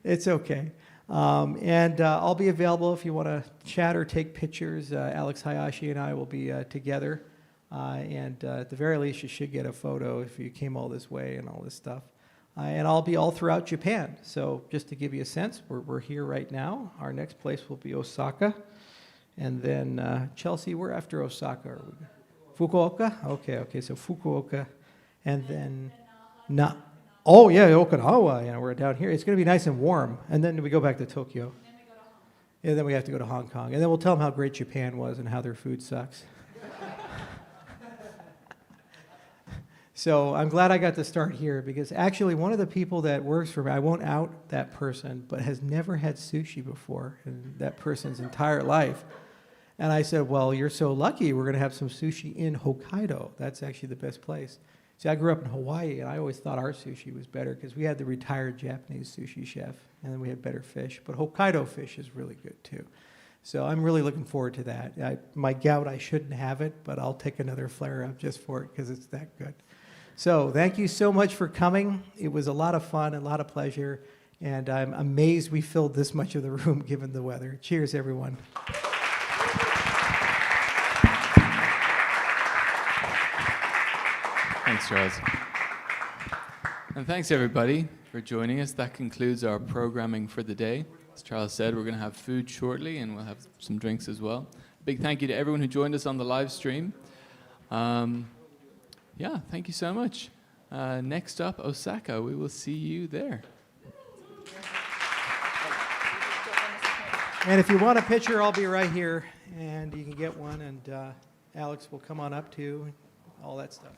It's okay. I'll be available if you want to chat or take pictures. Alex Hayashi and I will be together. At the very least, you should get a photo if you came all this way and all this stuff. And I'll be all throughout Japan. So just to give you a sense, we're here right now. Our next place will be Osaka. And then Chelsea, we're after Osaka. Are we? Fukuoka? Okay, so Fukuoka. And then... Oh, yeah, Okinawa. Yeah, we're down here. It's going to be nice and warm. And then we go back to Tokyo. And then we have to go to Hong Kong. And then we'll tell them how great Japan was and how their food sucks. So I'm glad I got to start here because actually one of the people that works for me, I won't out that person, but has never had sushi before in that person's entire life. And I said, well, you're so lucky. We're going to have some sushi in Hokkaido. That's actually the best place. See, I grew up in Hawaii, and I always thought our sushi was better because we had the retired Japanese sushi chef, and then we had better fish. But Hokkaido fish is really good, too. So I'm really looking forward to that. My gout, I shouldn't have it, but I'll take another flare-up just for it because it's that good. So thank you so much for coming. It was a lot of fun, a lot of pleasure, and I'm amazed we filled this much of the room given the weather. Cheers, everyone. Thanks, Charles. And thanks, everybody, for joining us. That concludes our programming for the day. As Charles said, we're going to have food shortly, and we'll have some drinks as well. Big thank you to everyone who joined us on the live stream. Yeah, thank you so much. Next up, Osaka. We will see you there. And if you want a picture, I'll be right here, and you can get one, and Alex will come on up too, all that stuff.